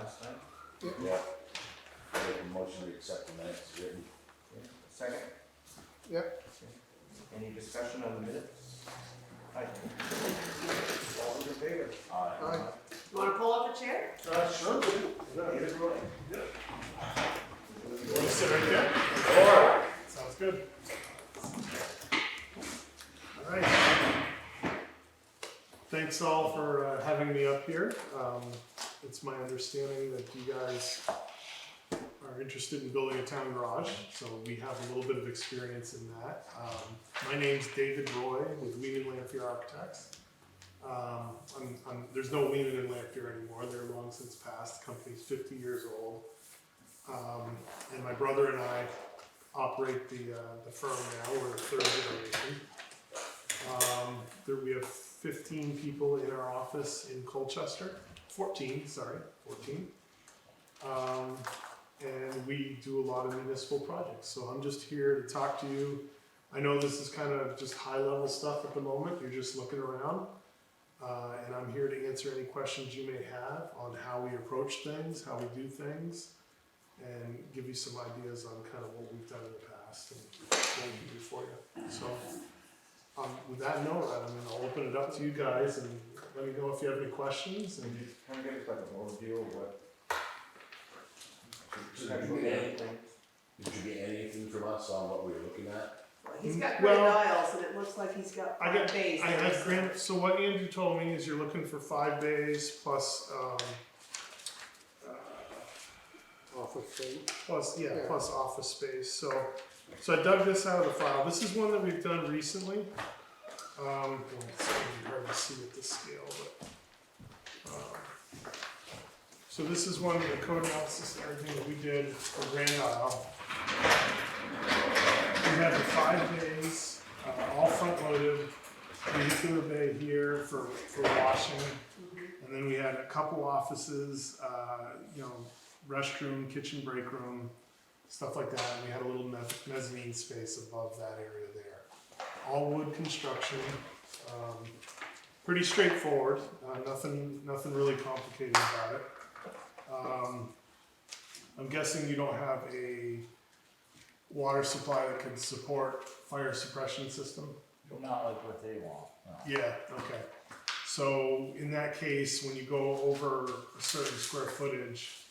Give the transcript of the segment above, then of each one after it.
last time. Yeah. I make a motion to accept the minutes as written. Second? Yep. Any discussion on the minutes? Aye. All those in favor? Aye. You wanna pull up a chair? Sure. David Roy. You want to sit right there? Sounds good. All right. Thanks all for having me up here. It's my understanding that you guys are interested in building a town garage, so we have a little bit of experience in that. My name's David Roy with Weenan Lamphere Architects. There's no Weenan and Lamphere anymore. They're long since passed. The company's 50 years old. And my brother and I operate the firm now. We're the third generation. We have 15 people in our office in Colchester. 14. And we do a lot of municipal projects. So I'm just here to talk to you. I know this is kind of just high level stuff at the moment. You're just looking around. And I'm here to answer any questions you may have on how we approach things, how we do things, and give you some ideas on kind of what we've done in the past and what we can do for you. So with that note, I'll open it up to you guys and let me know if you have any questions. And Just kind of give us like an overview of what. Did you get anything from us on what we were looking at? He's got Well, gray dials and it looks like he's got I 5 bays. had granted, so what Andrew told me is you're looking for 5 bays plus, Office space. plus Yeah. office space. So I dug this out of the file. This is one that we've done recently. It's hard to see at this scale, but so this is one of the code analysis and everything that we did for Grand Isle. We had the 5 bays, all front loaded, vehicular bay here for washing, and then we had a couple offices, restroom, kitchen break room, stuff like that, and we had a little mezzanine space above that area there. All wood construction, pretty straightforward, nothing really complicated about it. I'm guessing you don't have a water supply that can support fire suppression system? Not like what they want, no. Yeah, okay. So in that case, when you go over a certain square footage,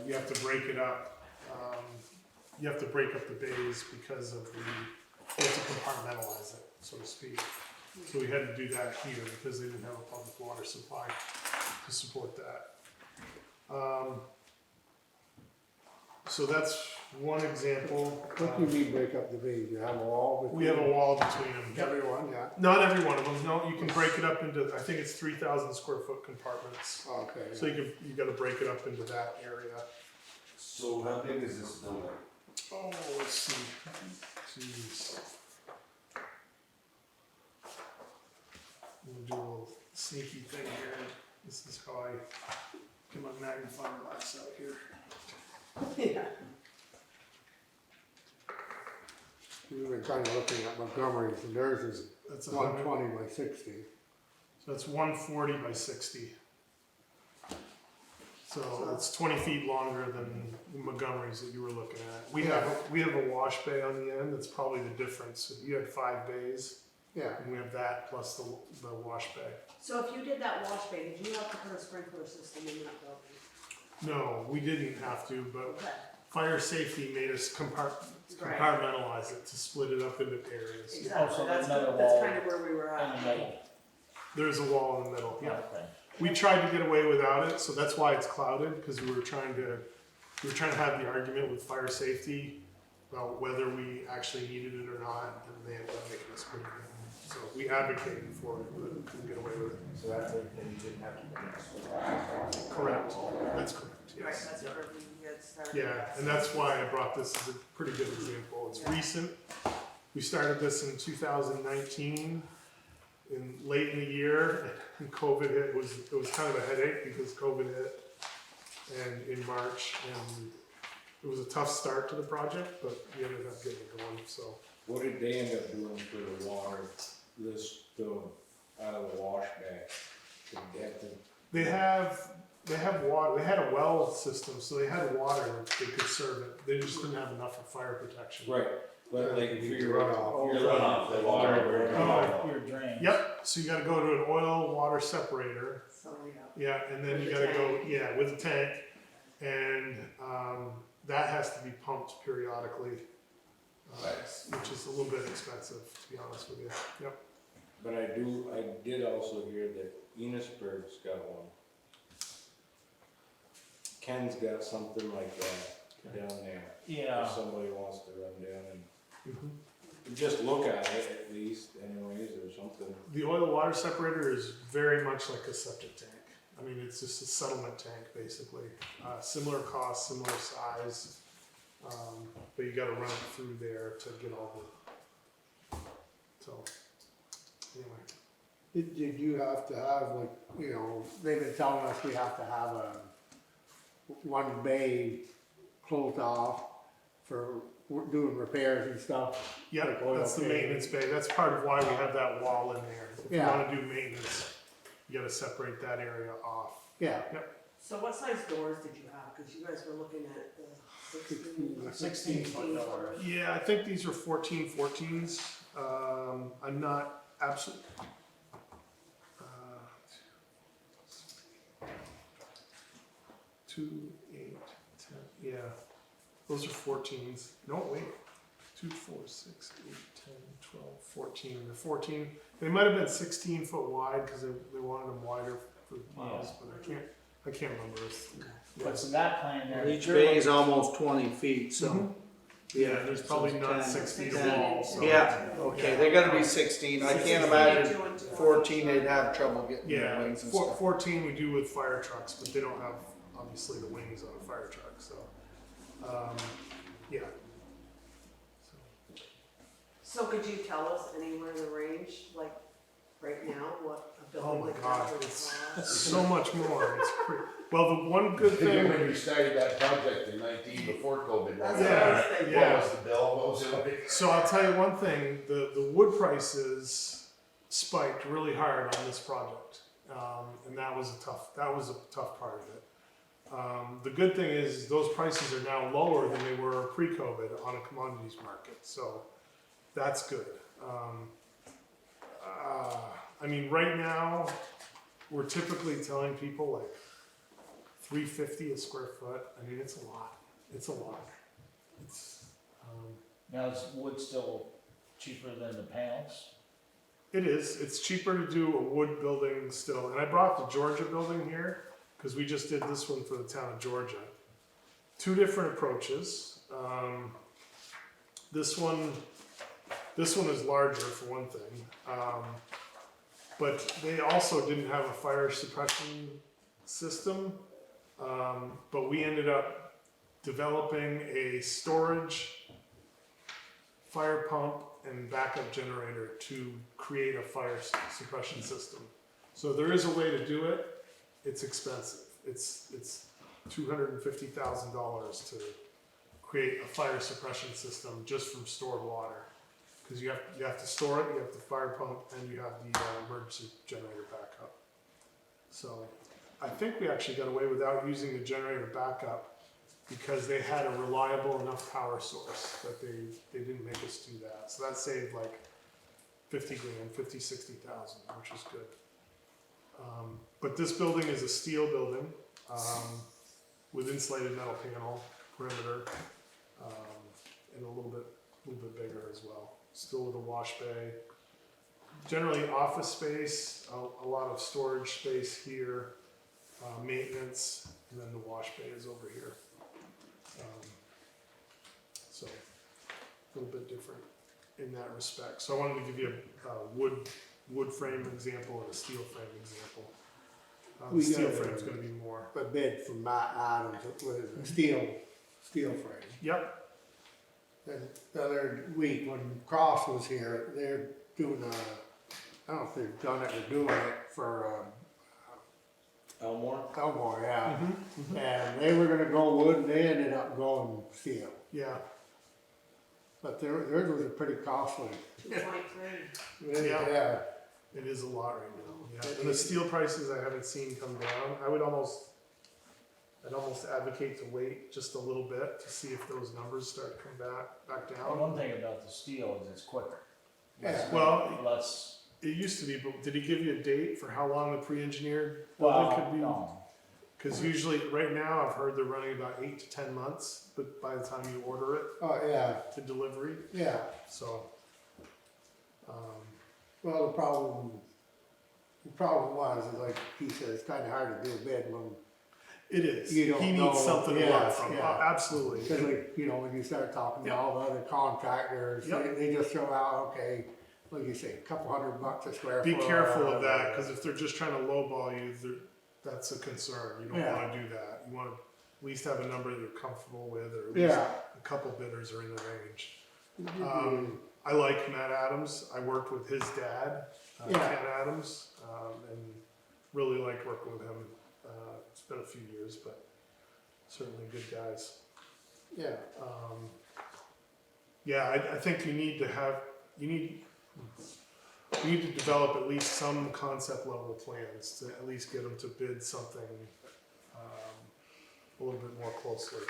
you have to break it up. You have to break up the bays because of you have to compartmentalize it, so to speak. So we had to do that here because they didn't have a public water supply to support that. So that's one example. What do you mean break up the bays? You have a wall? We have a wall between them. Everyone, yeah. Not every one of them. No, you can break it up into. I think it's 3,000 square foot compartments. Okay. So you got to break it up into that area. So how big is this building? Oh, let's see. Jeez. I'm gonna do a little sneaky thing here. This is how I get my magnifying glass out here. Yeah. We were kind of looking at Montgomery's, and theirs is That's 100. 120 by 60. So that's 140 by 60. So it's 20 feet longer than Montgomery's that you were looking at. We have a wash bay on the end. That's probably the difference. You had 5 bays, Yeah. and we have that plus the wash bay. So if you did that wash bay, did you have to put a sprinkler system in that building? No, we didn't have to, but Okay. fire safety made us compartmentalize it to split it up into areas. Exactly, so that's, another that's wall kind of where we were In the at. middle. There's a wall in the middle, yeah. Okay. We tried to get away without it, so that's why it's clouded, because we were trying to have the argument with fire safety about whether we actually needed it or not, and they ended up making us put it in. So we advocated for it, but couldn't get away with it. So that's it, then you didn't have to put it. Correct, that's correct, Right, yes. that's where we had started. Yeah, and that's why I brought this as a pretty good example. It's recent. We started this in 2019, late in the year, and COVID hit. It was kind of a headache because COVID hit, and in March, and it was a tough start to the project, but we ended up getting it going. So What did they end up doing for the water, this, out of the wash bay? they have They have water, they had a well system, so they had water that they could serve it, they just didn't have enough for fire protection. Right, but like for your Runoff. your runoff, the water. Oh. Your drains. Yep, so you gotta go to an oil water separator, So, yeah. yeah, and then With you the gotta go, tank. yeah, with a tank, and, that has to be pumped periodically. Nice. Which is a little bit expensive, to be honest with you, yep. But I did also hear that Enosburg's got one. Ken's got something like that down there. Yeah. If somebody wants to run down and Mhm. just look at it at least anyways or something. The oil water separator is very much like a septic tank. I mean, it's just a settlement tank, basically. Similar cost, similar size, but you gotta run it through there to get all the, so, anyway. Did you have to have like, you know, they've been telling us we have to have a one bay closed off for doing repairs and stuff? Yeah, Like oil that's the change. maintenance bay, that's part of why we have that wall in there. If you Yeah. wanna do maintenance, you gotta separate that area off. Yeah, So what size doors did you have? Cause you guys were looking at the 16. 16-foot door. Yeah, I think these are 14s. I'm not absolutely. 2, 8, 10. Yeah, those are 14s. No, wait. 2, 4, 6, 8, 10, 12, 14. They're 14. They might have been 16-foot wide because they wanted them wider for miles, but I can't remember. But so that plan there. Each bay is almost 20 feet, so. Mhm. Yeah, there's probably so not 10. 6 feet 16 wall. So. Yeah, okay, they gotta be 16. I can't imagine 14, they'd have trouble getting the Yeah, wings and stuff. 14 we do with fire trucks, but they don't have obviously the wings on a fire truck, so, yeah. So could you tell us anywhere in the range, like right now, what a Oh building my like God, that would it's cost? so much more, it's pretty, well, the one good When thing, we started that project in 19 before COVID. That's what what I was Yeah, thinking. yeah. was the bill, what was it like? so I'll tell you one thing, the wood prices spiked really hard on this project. And that was a tough part of it. The good thing is those prices are now lower than they were pre-COVID on a commodities market, so that's good. I mean, right now, we're typically telling people like $350 a square foot. I mean, it's a lot. It's a lot. It's, Now is wood still cheaper than the panels? it is. It's cheaper to do a wood building still. And I brought the Georgia building here because we just did this one for the town of Georgia. 2 different approaches. This one is larger for one thing. But they also didn't have a fire suppression system. But we ended up developing a storage, fire pump, and backup generator to create a fire suppression system. So there is a way to do it. It's expensive. It's $250,000 to create a fire suppression system just from stored water. Because you have to store it, you have the fire pump, and you have the emergency generator backup. So I think we actually got away without using the generator backup because they had a reliable enough power source that they didn't make us do that. So that saved like 50 grand, 50, 60,000, which is good. But this building is a steel building with insulated metal panel, perimeter, and a little bit bigger as well. Still with a wash bay. Generally office space, a lot of storage space here, maintenance, and then the wash bay is over here. So a little bit different in that respect. So I wanted to give you a wood frame example and a steel frame example. We The steel got a- frame's gonna be more. a bid from Matt Adams with a steel frame. Yep, And the other week when Cross was here, they're doing I don't know if they've done it or doing it for Elmore? Elmore, yeah. mhm. And they were gonna go wood and they ended up going steel. Yeah, But theirs was pretty costly. 2.3. Yeah. it is a lot right now. Yeah, and the steel prices I haven't seen come down. I would almost I'd almost advocate to wait just a little bit to see if those numbers start to come back Well, down. one thing about the steel is it's quicker. Yeah. Well, Less, it used to be, but did he give you a date for how long the pre-engineered building well, could be? no, Because usually, right now, I've heard they're running about 8 to 10 months, but by the time you order it Oh, yeah, to delivery, yeah. so. Well, the problem was, is like he said, it's kinda hard to do a bid when, It is. You don't He know. needs something to Yeah, work from. yeah. Absolutely. cause like, you know, when you start talking to Yep. all the other contractors, Yep. they just throw out, okay, like you say, a couple $100 a square Be foot. careful of that, because if they're just trying to lowball you, that's a concern. You don't Yeah. want to do that. You want to at least have a number that you're comfortable with, or at least Yeah. a couple bidders are in the range. Mhm. I like Matt Adams. I worked with his dad, Yeah. Ken Adams, and really liked working with him. It's been a few years, but certainly good guys. Yeah, Yeah, I think you need to develop at least some concept level plans to at least get them to bid something a little bit more closely.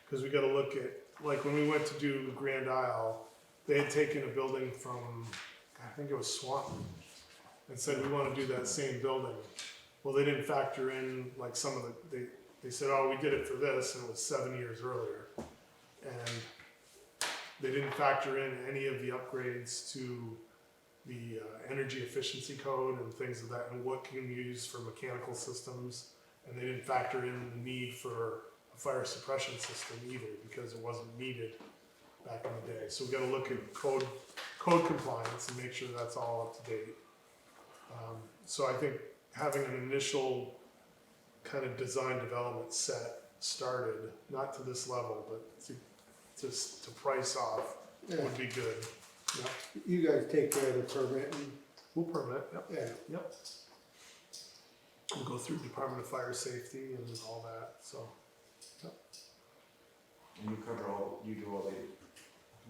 Because we got to look at, like when we went to do Grand Isle, they had taken a building from, I think it was Swanton, and said we want to do that same building. Well, they didn't factor in like some of they said, oh, we did it for this, and it was 7 years earlier, and they didn't factor in any of the upgrades to the energy efficiency code and things of that, and what can you use for mechanical systems, and they didn't factor in the need for a fire suppression system either, because it wasn't needed back in the day. So we got to look at code compliance and make sure that's all up to date. So I think having an initial kind of design development set started, not to this level, but to price off yeah. would be good. Yep. You guys take care of the permitting, We'll permit, yep. yeah. Yep. We'll go through Department of Fire Safety and all that, so. And you do all the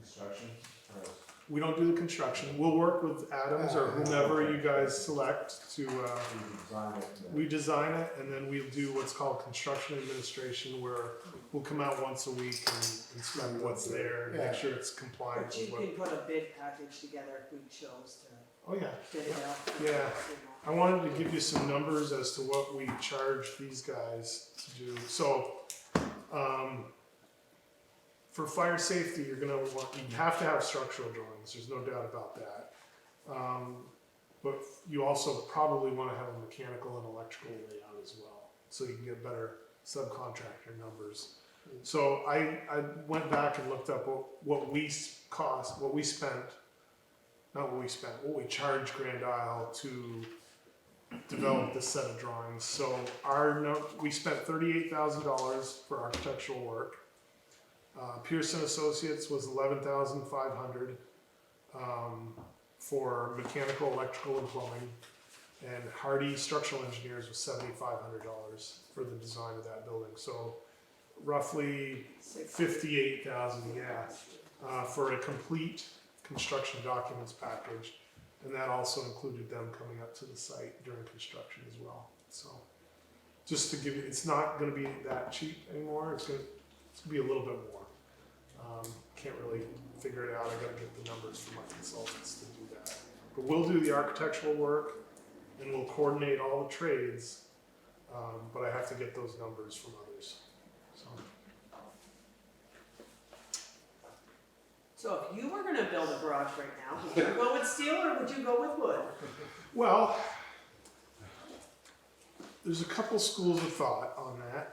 construction, or? We don't do the construction. We'll work with Adams or whomever you guys select to, You design it, and then- we design it and then we'll do what's called construction administration, where we'll come out once a week and inspect what's there and Yeah. make sure it's compliant But with you what. can put a bid package together if we chose to Oh, yeah. bid it out. Yeah. I wanted to give you some numbers as to what we charge these guys to do. So, for fire safety, you have to have structural drawings, there's no doubt about that. But you also probably wanna have a mechanical and electrical layout as well, so you can get better subcontractor numbers. So I went back and looked up what we charged Grand Isle to develop this set of drawings. So we spent $38,000 for architectural work. Pearson Associates was $11,500 for mechanical, electrical, and plumbing, and Hardy Structural Engineers was $7,500 for the design of that building. So roughly 58,000, yeah, for a complete construction documents package, and that also included them coming up to the site during construction as well. So, just to give you, it's not going to be that cheap anymore. It's going to be a little bit more. Can't really figure it out. I got to get the numbers from my consultants to do that. But we'll do the architectural work, and we'll coordinate all the trades. But I have to get those numbers from others. So if you were gonna build a garage right now, would you go with steel or would you go with wood? Well, there's a couple schools of thought on that.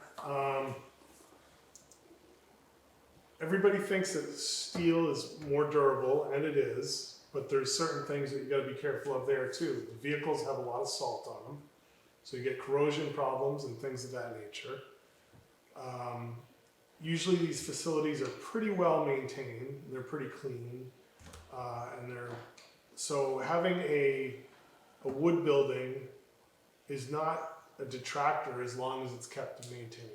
Everybody thinks that steel is more durable, and it is, but there's certain things that you gotta be careful of there too. The vehicles have a lot of salt on them, so you get corrosion problems and things of that nature. Usually these facilities are pretty well maintained, they're pretty clean, so having a wood building is not a detractor as long as it's kept and maintained.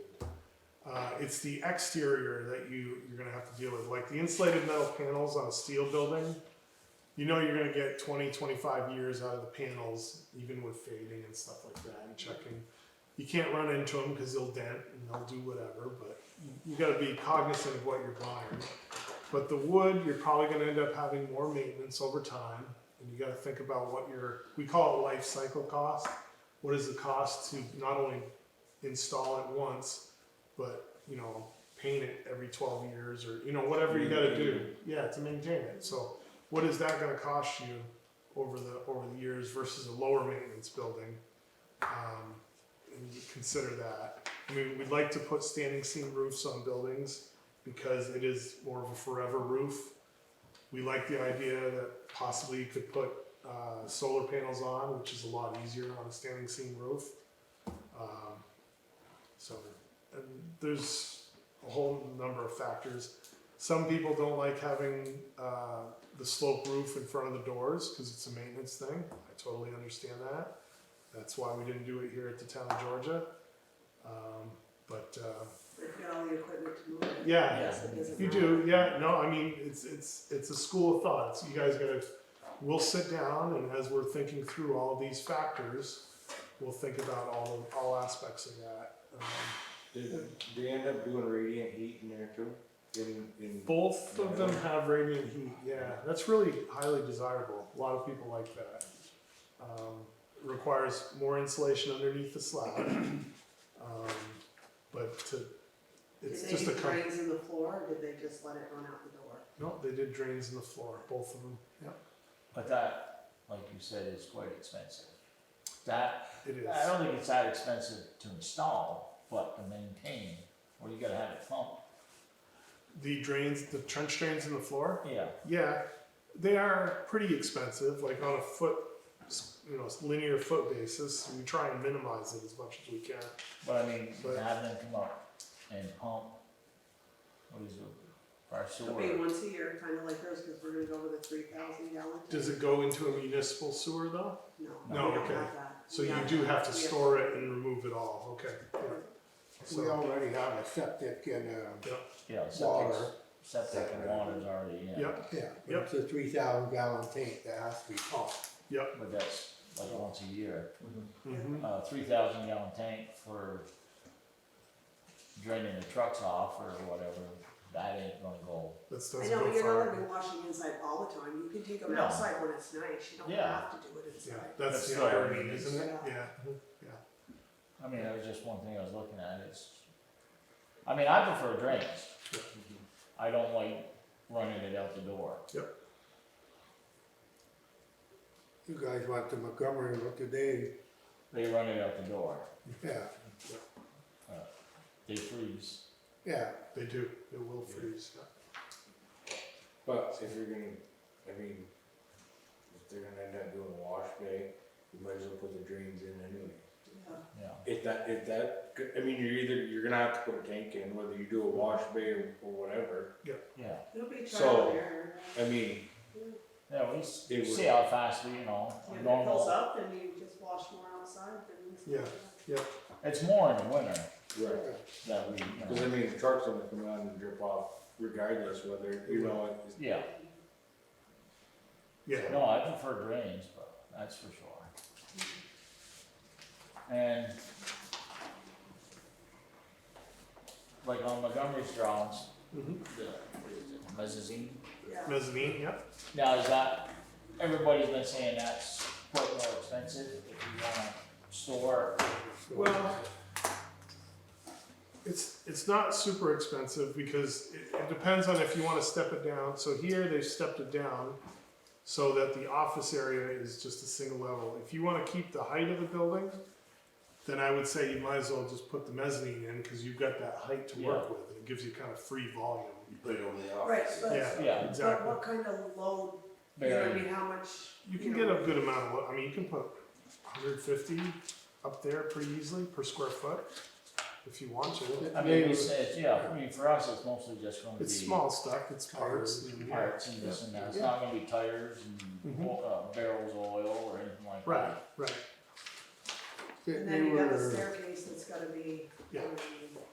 It's the exterior that you're gonna have to deal with, like the insulated metal panels on a steel building. You know you're gonna get 20, 25 years out of the panels, even with fading and stuff like that and checking. you can't run into them because they'll dent and they'll do whatever, but you gotta be cognizant of what you're buying. But the wood, you're probably gonna end up having more maintenance over time, and you gotta think about what we call it life cycle cost. What is the cost to not only install it once, but, paint it every 12 years, or, whatever you gotta do, to maintain it. So what is that gonna cost you over the years versus a lower maintenance building? And you consider that. I mean, we'd like to put standing seam roofs on buildings because it is more of a forever roof. We like the idea that possibly you could put solar panels on, which is a lot easier on a standing seam roof. And there's a whole number of factors. Some people don't like having the slope roof in front of the doors because it's a maintenance thing. I totally understand that. That's why we didn't do it here at the town of Georgia. They've got all the equipment to move it. Yeah, Yes, it doesn't you matter. do. Yeah, no, I mean, it's a school of thought. So you guys we'll sit down, and as we're thinking through all of these factors, we'll think about all aspects of that. Did they end up doing radiant heat in there too? In Both of them have radiant heat. Yeah, that's really highly desirable. A lot of people like that. Requires more insulation underneath the slab, it's Did just they a do drains in the floor, or did they just let it run out the door? No, they did drains in the floor, both of them. Yeah, But that, like you said, is quite expensive. That, it is. I don't think it's that expensive to install, but to maintain, or you gotta have it pumped. The drains, the trench drains in the floor. Yeah, Yeah, they are pretty expensive. Like on a foot, linear foot basis, we try and minimize it as much as we can. but I mean, But- to have them come up and pump, what is it, our It'll be sewer? once a year, kinda like hers, cause we're gonna go with a 3,000 gallon. Does it go into a municipal sewer though? No, No, we don't okay. have that. So We you have- do have to we store it and remove it all. Okay. Yeah. We So, already have a septic and, Yeah, water. septic and water's already in. yep, Yeah, Yep. it's a 3,000 gallon tank that has to be pumped. But that's like once a year. mhm, 3,000 gallon tank for draining the trucks off or whatever, that ain't gonna go. that I doesn't know, go but you're not far. gonna be washing inside all the time, you can take them No. outside when it's nice, you don't Yeah. have to do it Yeah, inside. that's But the still, I irony, mean, isn't it? it's- Yeah. I mean, that was just one thing I was looking at, I mean, I prefer drains. I don't like running it out the door. You guys went to Montgomery, what did they, They run it out the door, yeah, they freeze. yeah, They do. It will freeze. Yeah. But if you're gonna, I mean, if they're gonna end up doing a wash bay, you might as well put the drains in anyway. Yeah. Yeah, If that, I mean, you're gonna have to put a tank in, whether you do a wash bay or whatever. yeah, It'll be So- trial and error. I mean, yeah, we It would- see how fast, we, If it fills normal, up, then you just wash more outside, then. Yeah. it's more in the winter right, that we, cause I mean, the truck's gonna come out and drip off regardless whether, it's. yeah, Yeah. no, I prefer drains, but that's for sure. And like on Montgomery's drawings, Mhm. the, what is it, mezzanine? Yeah. Mezzanine. Yeah. Now, is that, everybody's been saying that's quite more expensive if you wanna store. Well, it's not super expensive because it depends on if you want to step it down. So here they've stepped it down so that the office area is just a single level. If you want to keep the height of the building, then I would say you might as well just put the mezzanine in because you've got that height to work with. It gives you kind of free volume. You put it over the Right, office. but, Yeah, Yeah. but exactly. what kind of load, you know what I Very, mean, how much? You can get a good amount of, I mean, you can put 150 up there pretty easily per square foot if you want to. I mean, we say, it's- yeah, I mean, for us, it's mostly just gonna be. It's small stuff, it's parts. and, yeah. Parts and this and that, it's not gonna be tires and Mhm. barrels of oil or anything like Right, that. right. And they then you got the were, staircase that's gotta be. Yeah.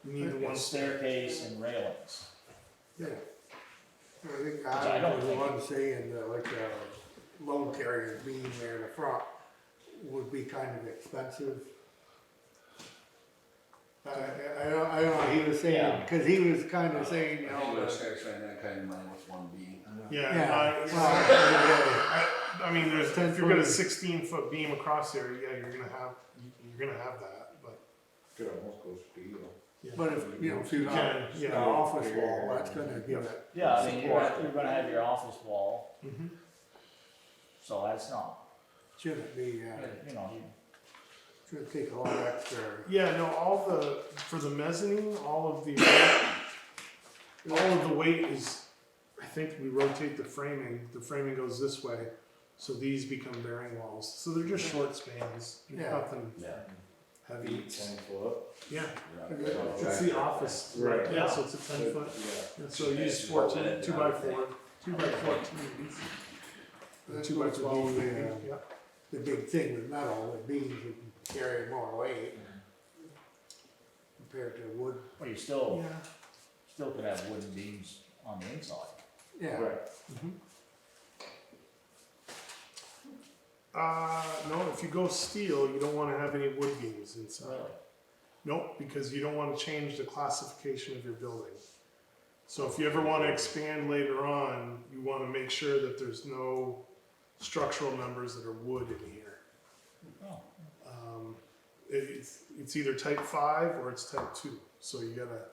You need the one One staircase and railings. Yeah. I think I I don't was the think- one saying that like load carrier being there in the front would be kind of expensive. saying, Yeah. cause he was kinda saying, you I think know, we're that- gonna spend that kind of money with one beam. Yeah, yeah, well, I mean, there's, 10 if you've got a foot. 16-foot beam across there, yeah, you're gonna have that, but. Could almost go steel. Yeah. but if, you know, if you got can, the yeah. office wall, that's gonna give it. Yeah, I mean, you're gonna have your office wall, Mhm. so that's not, Shouldn't be, you know, should take a lot extra. Yeah, no, for the mezzanine, all of the weight is, I think we rotate the framing goes this way, so these become bearing walls, so they're just short spans, Yeah. nothing Yeah. heavy. 10 foot. Yeah, Yeah. it's the office, Right. yeah, so it's a 10-foot, Yeah. and so use 14, 2x4, 2x14. That's 2x12, what's maybe, yeah. the big thing with metal, the beams you can carry more weight compared to wood. well, you still Yeah. could have wooden beams on the inside. Yeah, Right. No, if you go steel, you don't wanna have any wood beams inside. Really? Nope, because you don't wanna change the classification of your building. So if you ever wanna expand later on, you wanna make sure that there's no structural members that are wood in here. Oh, It's either type 5 or it's type 2, so you gotta,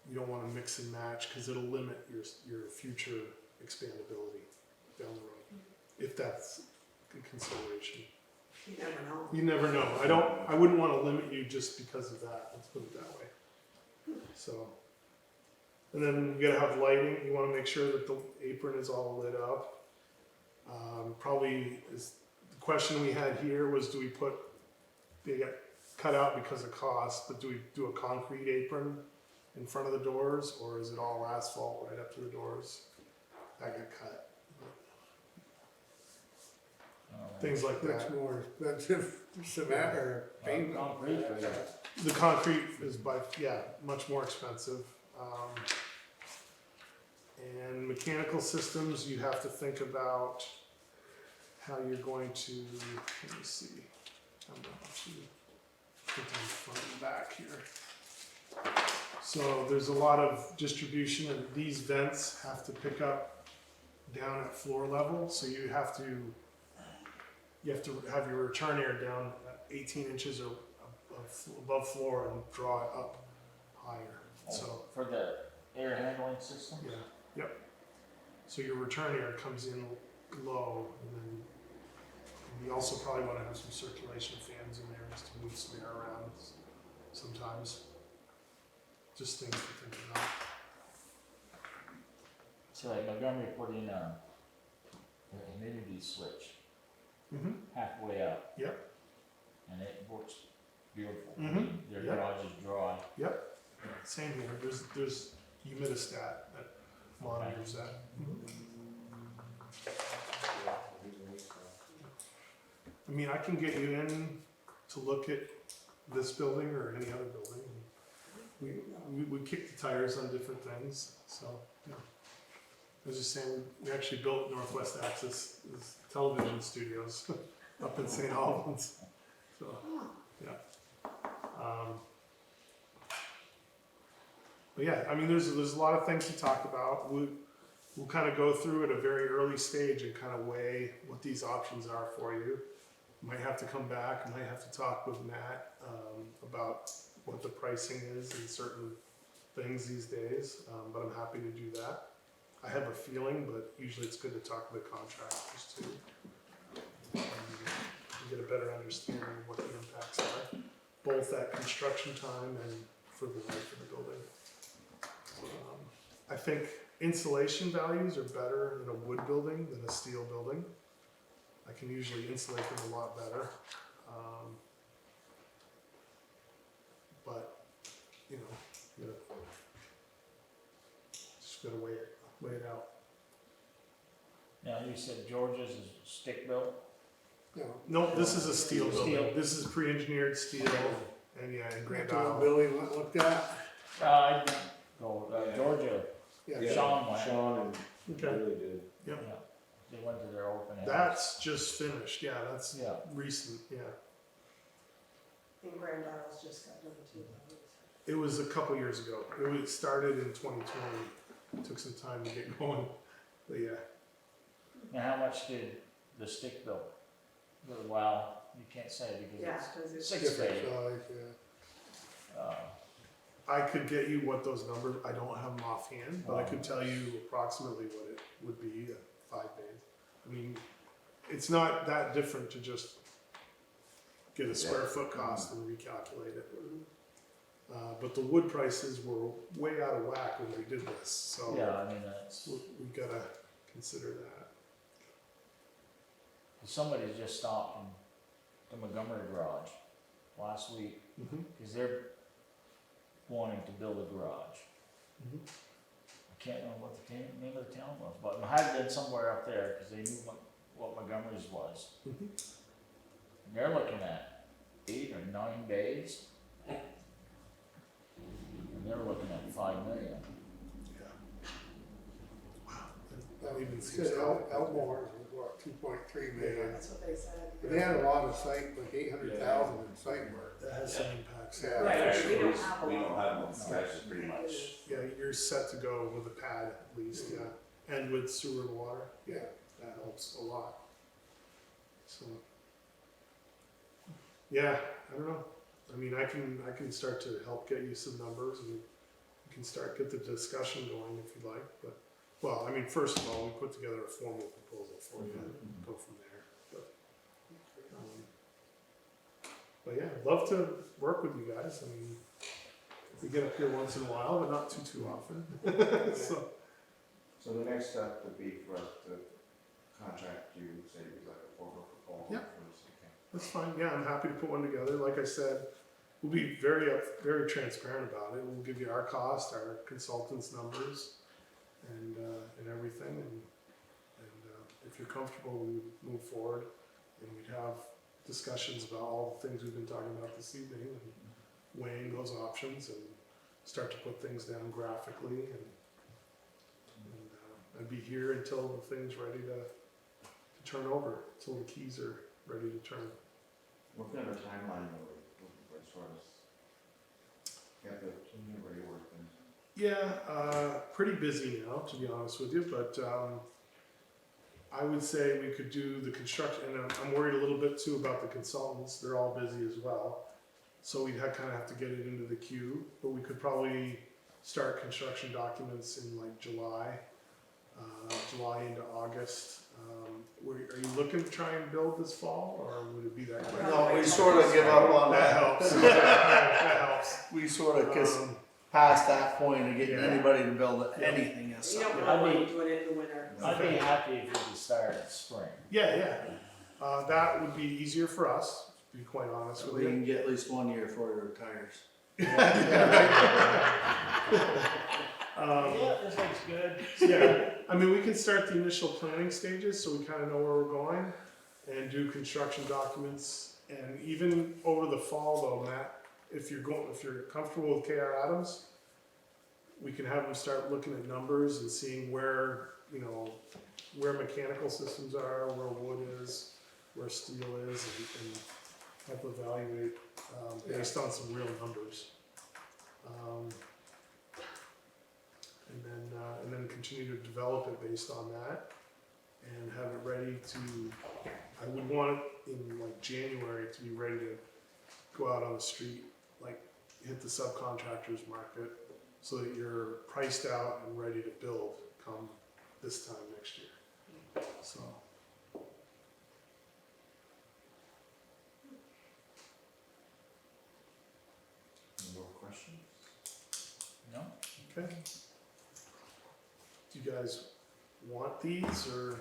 you don't wanna mix and match, cause it'll limit your future expandability down the road, if that's a consideration. You never know. You never know. I wouldn't want to limit you just because of that. Let's put it that way. So, and then you gotta have lighting. You want to make sure that the apron is all lit up. Probably is the question we had here was, do we put, they got cut out because of cost, but do we do a concrete apron in front of the doors, or is it all asphalt right up to the doors? That got cut. Things like that. that's more expensive cement or pavement. concrete, The concrete is much more expensive. And mechanical systems, you have to think about how you're going to, let me see. I'm going to put them in front and back here. So there's a lot of distribution, and these vents have to pick up down at floor level, so you have to have your return air down at 18 inches or above floor and draw it up higher. So, for the air handling system? yeah, yep. So your return air comes in low, and then you also probably want to have some circulation fans in there just to move some air around sometimes. Just things to think about. So like Montgomery put in a humidity switch Mm-hmm. halfway up. Yep. And it works beautiful. Mhm. Their Yep. garage is dry. Same here. There's humidistat that monitors that. I mean, I can get you in to look at this building or any other building. We kick the tires on different things, so, yeah. I was just saying, we actually built Northwest Access television studios up in St. Albans, so, yeah. But yeah, I mean, there's a lot of things to talk about. We'll kind of go through at a very early stage and kind of weigh what these options are for you. Might have to come back, might have to talk with Matt about what the pricing is in certain things these days, but I'm happy to do that. I have a feeling, but usually it's good to talk to the contractors too. And get a better understanding of what the impacts are, both at construction time and for the life of the building. I think insulation values are better in a wood building than a steel building. I can usually insulate them a lot better. But, you know, just gotta weigh it out. Now, you said George's is stick built? You know, Nope, this is a steel building. Steel. This is pre-engineered steel, and yeah, in Grand that's what Isle. Billy looked at. I didn't go, Yeah. Georgia, Yeah. Sean went. Sean and Okay. Billy did. Yeah, they went to their open house. That's just finished, yeah, that's Yeah, recent, yeah. And Grand Isle's just got done too. It was a couple years ago. It started in 2020. It took some time to get going, but yeah. Now, how much did the stick build? Well, you can't say Yeah, because 'cause it's it's, 6 Different feet. size, yeah. I could get you what those numbers, I don't have them offhand, but I could tell you approximately what it would be at 5 bays. I mean, it's not that different to just get a square foot cost and recalculate it. But the wood prices were way out of whack when we did this, so Yeah, I mean, that's, we gotta consider that. somebody just stopped in the Montgomery garage last week, because they're wanting to build a garage. Mhm. I can't remember what the name of the town was, but it had been somewhere up there, because they knew what Montgomery's was. Mhm. And they're looking at 8 or 9 bays. And they're looking at 5 million. That even It seems said out. Elmore was what, 2.3 million. that's what they said. But they had a lot of site, like 800,000 in site work. That has some impacts. Yeah. Right, we don't have a We don't lot. have them, that's pretty much. Yeah, you're set to go with a pad at least, yeah, and with sewer and water, Yeah. that helps a lot. So, yeah, I don't know, I mean, I can start to help get you some numbers and we can get the discussion going if you'd like, but, well, I mean, first of all, we put together a formal proposal for you and go from there, but yeah, I'd love to work with you guys, I mean, we get up here once in a while, but not too often, so. So the next step would be for us to contact you, say we'd like a formal proposal. Yeah. for this, okay. That's fine, yeah, I'm happy to put one together, like I said, we'll be very transparent about it, we'll give you our cost, our consultant's numbers, and everything, and if you're comfortable, we would move forward, and we'd have discussions about all the things we've been talking about this evening, and weighing those options, and start to put things down graphically, and I'd be here until the thing's ready to turn over, until the keys are ready to turn. What kind of a timeline are we looking for as far as get the team ready to work things? Yeah, pretty busy now, to be honest with you, but I would say we could do the construction, and I'm worried a little bit too about the consultants, they're all busy as well. So we'd kind of have to get it into the queue, but we could probably start construction documents in like July into August. Are you looking to try and build this fall, or would it be that quick? No, we sort of give up on That that. helps, that helps. We sort of kiss Um, past that point of getting yeah. anybody to build anything as You such. don't I really mean- want to do it in the winter. I'd be happy if we could start in spring. Yeah, that would be easier for us, to be quite honest with We you. can get at least 1 year before he retires. Yeah, this looks good. Yeah, I mean, we can start the initial planning stages, so we kind of know where we're going, and do construction documents, and even over the fall though, Matt, if you're comfortable with KR Adams, we can have them start looking at numbers and seeing where, where mechanical systems are, where wood is, where steel is, and help evaluate, based on some real numbers. And then continue to develop it based on that, and have it ready to, I would want it in like January to be ready to go out on the street, like hit the subcontractors market, so that you're priced out and ready to build come this time next year, so. Any more questions? No? Okay. Do you guys want these, or?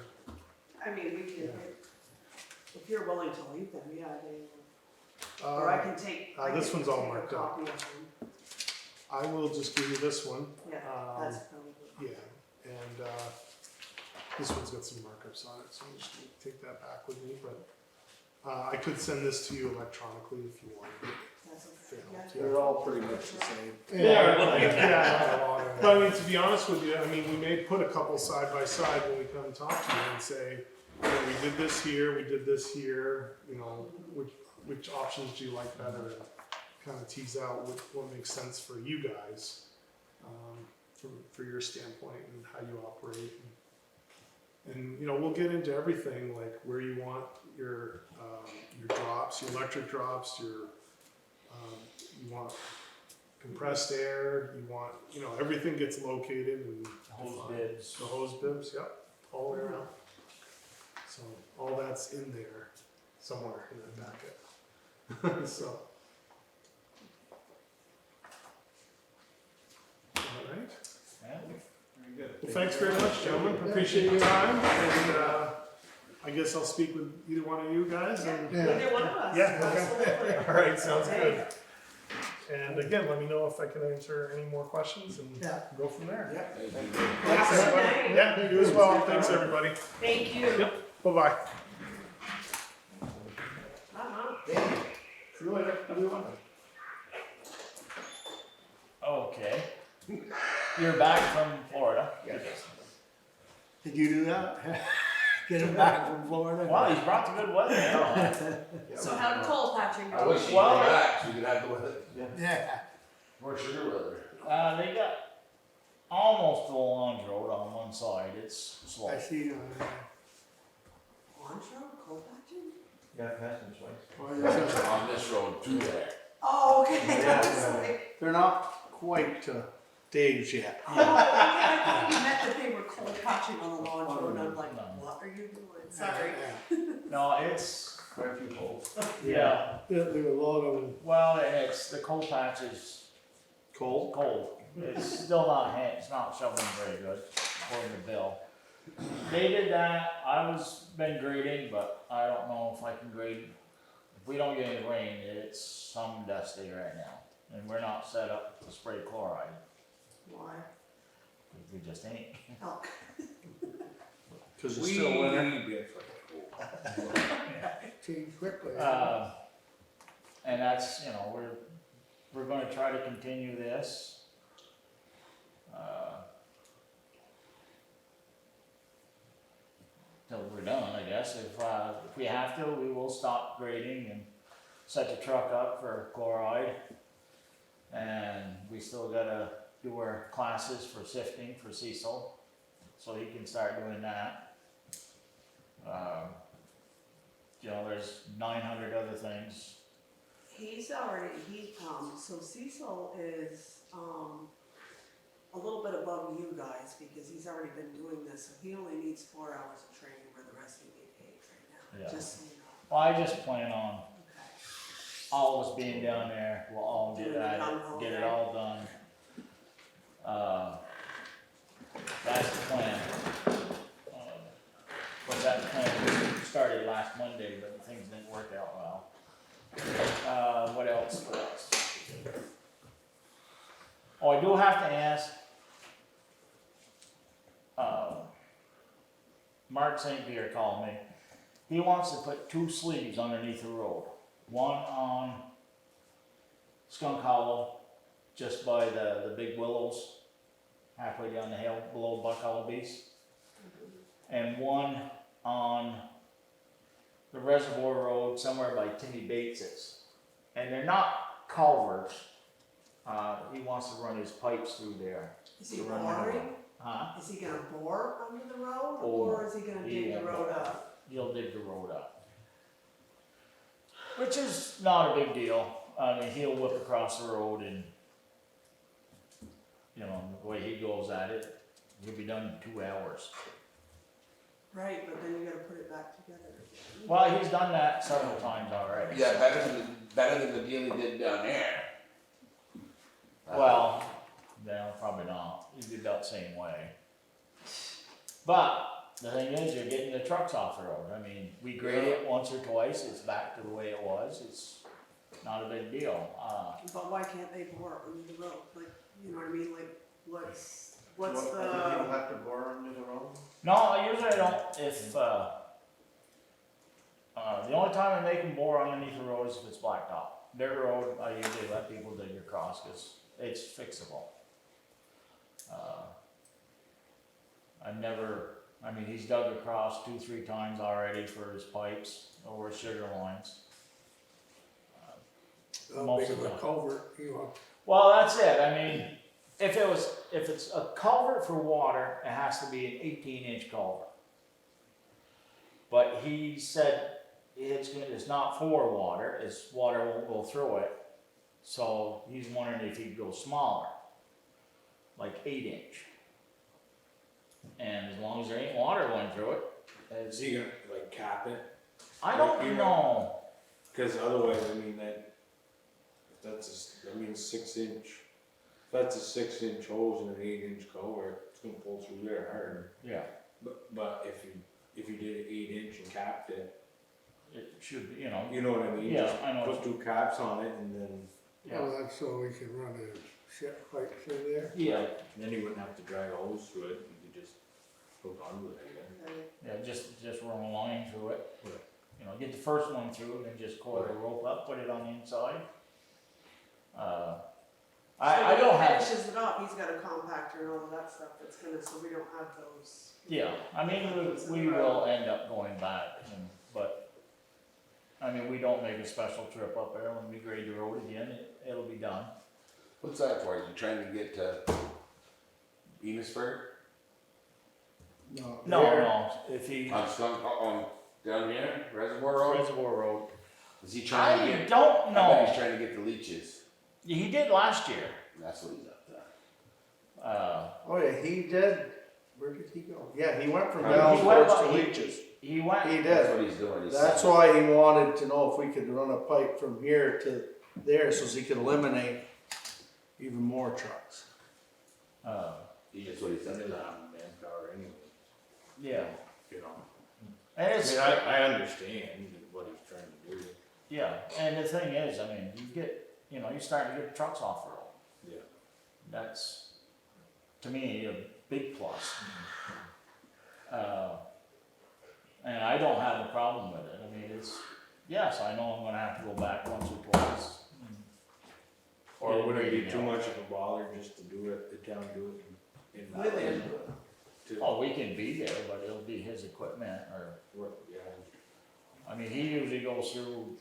I mean, we can, Yeah. if you're willing to leave them, yeah, or I can take. I this can one's all take a marked up. copy of them. I will just give you this one. Yeah, that's probably. Yeah, and this one's got some markups on it, so I'm just gonna take that back with me, but I could send this to you electronically if you wanted. That's Yeah. okay. They're all pretty much the same. Yeah. But I mean, to be honest with you, I mean, we may put a couple side by side when we come and talk to you and say, we did this here, we did this here, which options do you like better? kind of tease out what makes sense for you guys, for your standpoint and how you operate. And you know, we'll get into everything like where you want your drops, your electric drops, you want compressed air, you want, you know, everything gets located and Hose defined. bibs. The hose bibs, yep, all the way around. So all that's in there somewhere in that packet. So. All right. Yeah. Very good. Well, thanks very much, gentlemen. Appreciate your time. And I guess I'll speak with either one of you guys. And, Either one of us. Yeah, okay. Absolutely. all right, sounds Hey. good. And again, let me know if I can answer any more questions and Yeah. go from there. Thank you. Thanks, Have a good everybody. night. Yeah, you as well. Thanks, everybody. Thank you. Yep. Bye-bye. See you later, everyone. Okay. You're back from Florida. Did you do that? Get him back from Florida? Well, he's brought the good weather now. So how did coal patching go? I wish you Well, were back so you could have the weather, Yeah. more sugar weather. They got almost the launch road on one side. It's slow. I see, Launch road, coal patching? Yeah, pass them twice. On this road to there. Oh, okay. Yeah, I was yeah. like, they're not quite Dave's yet. oh, okay, I thought you meant that they were coal patching on the launch road, I'm like, No. what are you doing? Sorry. No, it's Quite a few holes. yeah. There were a lot of them. Well, and it's the coal patch is Cold? cold. It's still not it's not shoveling very good, according to Bill. They did that. I was been grading, but I don't know if I can grade. If we don't get any rain, it's some dusty right now, and we're not set up to spray chloride. Why? We just ain't. Oh, Because it's still winter. Change quickly. And that's, you know, we're gonna try to continue this. Till we're done, I guess. If we have to, we will stop grading and set the truck up for chloride. And we still gotta do our classes for sifting for Cecil, so he can start doing that. You know, there's 900 other things. so Cecil is, a little bit above you guys because he's already been doing this, so he only needs 4 hours of training where the rest of you get paid right now, Yeah. just so you know. Well, I just plan on Okay. all of us being down there, we'll all get at it, get it all done. That's the plan. But that plan started last Monday, but things didn't work out well. What else? Oh, I do have to ask, Mark St. Pierre called me. He wants to put 2 sleeves underneath the road. One on Skunk Hollow, just by the big willows, halfway down the hill below Buck Hollow Beast. And one on the Reservoir Road, somewhere by Timmy Bates's. And they're not culverts. He wants to run his pipes through there. Is he To run boring? Huh? Is he gonna bore under the road, Oh, or is he gonna he dig the won't road bore. up? He'll dig the road up. Which is not a big deal. I mean, he'll whip across the road and, you know, the way he goes at it, he'll be done in 2 hours. Right, but then you gotta put it back together. Well, he's done that several times already. Yeah, better than the deal he did down there. Well, no, probably not. He did that same way. But the thing is, you're getting the trucks off the road. I mean, we grade it once or twice, it's back to the way it was. It's not a big deal. But why can't they bore under the road? Like, you know what I mean? Like, what's You don't the, have to bore under the road? No, usually I don't. If the only time I make them bore underneath the road is if it's blacktop. Dirt road, I usually let people dig across because it's fixable. He's dug across 2-3 times already for his pipes over sugar lines. how Most big of of a them. culvert, you know. Well, that's it, I mean, if it's a culvert for water, it has to be an 18-inch culvert. But he said it's not for water, water won't go through it, so he's wondering if he could go smaller, like 8-inch. And as long as there ain't water going through it, Is he gonna like cap it? I don't know. Cause otherwise, I mean, I mean, 6-inch, if that's a 6-inch hose and an 8-inch culvert, it's gonna pull through there hard. Yeah, But if you did an 8-inch and capped it, it should be, you know. you know what I mean? Yeah, Just I know. put 2 caps on it and then, Yeah. Well, that's so we can run a ship pipe through there. Yeah, then you wouldn't have to drag a hose through it, you could just hook onto it again. Okay. yeah, just run a line through it. You know, get the first one through, and then just coil the rope up, put it on the inside. I don't So when he have, finishes it up, he's got a compactor and all of that stuff that's gonna, so we don't have those. yeah, I mean, we will end up going back, but, I mean, we don't make a special trip up there when we grade the road again, it'll be done. What's that for? You trying to get to Enosburg? No. No, if he, On down here, Reservoir Road? Reservoir Road, Is he trying to I get? don't I bet know, he's trying to get the leeches. he did last year, That's what he's up to. Oh yeah, he did. Where did he go? Yeah, he went from He down went towards to by- Leeches. he went. He That's did. what he's doing. He's That's saying- why he wanted to know if we could run a pipe from here to there so he could eliminate even more trucks. That's what he That said. doesn't have manpower anyway, Yeah, you know. and I it's, mean, I understand what he's trying to do. yeah, and the thing is, I mean, you start to get the trucks off the road. Yeah. That's, to me, a big plus. And I don't have a problem with it, I mean, yes, I know I'm gonna have to go back once or twice. Or would it be Yeah. too much of a bother just to do it, the town do it in With Valley? him. Oh, we can be there, but it'll be his equipment, or, Yeah. I mean, he usually goes through,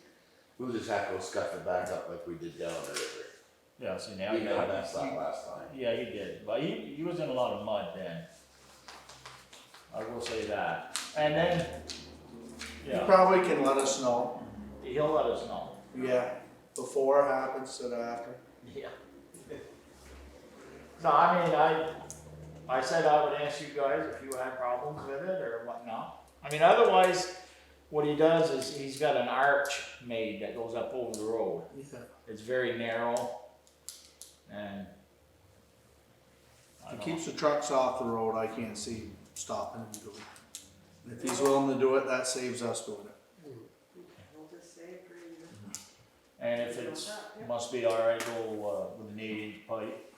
We'll just have to go scuff it back up like we did down the river. yeah, see now. We got messed up last time. Yeah, he did, but he was in a lot of mud then. I will say that, and then, He yeah, probably can let us know. he'll let us know. Yeah, before it happens instead of after. Yeah. No, I mean, I said I would ask you guys if you had problems with it or whatnot. I mean, otherwise, what he does is he's got an arch made that goes up over the road. Yeah. It's very narrow, and I If don't he keeps the trucks off the road, I can't see him stopping and doing it. And if he's willing to do it, that saves us doing it. We'll just say agree. and if it's, must be alright, go with an 8-inch pipe.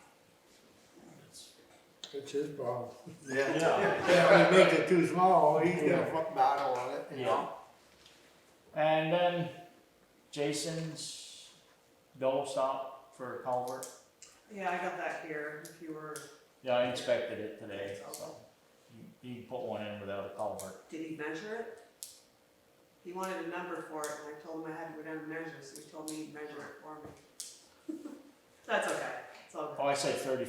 It's his problem. Yeah. Yeah, he makes it too small, he's gonna put battle on it, you Yeah. know? And then Jason's double stop for a culvert. Yeah, I got that here, if you were, Yeah, I inspected it today, so he put one in without a culvert. did he measure it? He wanted a number for it, and I told him I had to go down and measure, so he told me he'd measure it for me. That's okay, it's all Oh, good. I said 30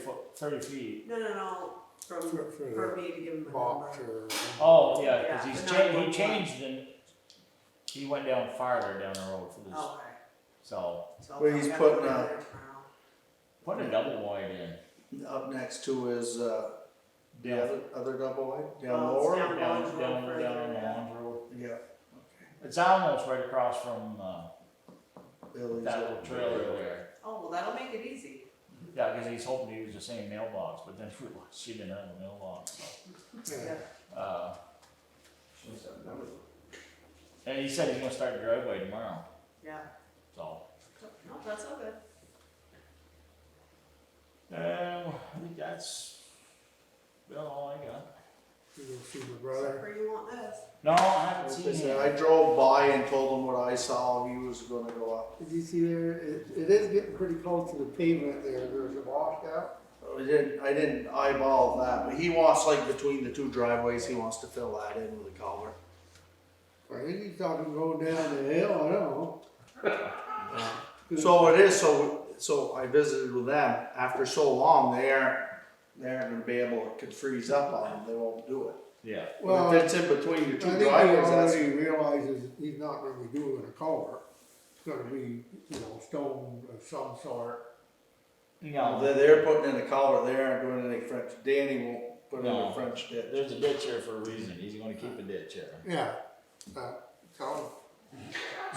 feet. No, For for me to give him the a box number. or. Oh, yeah, cause Yeah, he's the he 911. changed and he went down farther down the road for this, Okay. so So I'll Where tell he's him I putting gotta go a- down there tomorrow. put a double wide in. Up next to is, the Down, other double wide, down Well, it's lower? down- down, Lawns Road down on further, the yeah. Lawns Road. Yeah. It's almost right across from, Billy's. that little trailer there. Oh, well, that'll make it easy. Yeah, cause he's hoping to use the same mailbox, but then she didn't have a mailbox, so. Yeah. She's got numbers. And he said he's gonna start the driveway tomorrow, Yeah, so. no, that's all good. I think that's about all I got. You go see my Except brother. for you want this. No, I haven't As I seen said, it. I drove by and told him what I saw, he was gonna go up. Did you see there, it is getting pretty close to the pavement there, there's a washout. I didn't eyeball that, but he wants like between the two driveways, he wants to fill that in with a culvert. I think he's talking going down the hill, I don't know. So it is, so I visited with them, after so long, they aren't gonna be able, it could freeze up on them, they won't do it. Yeah. Well, But if it's in between your I two think he driveways, that's, already realizes he's not gonna be doing a culvert. It's gonna be, you know, stone of some sort. No, they're putting in a culvert, they aren't doing any French, Danny won't put in No. a French ditch. there's a ditch here for a reason, he's gonna keep a ditch here. Yeah, so,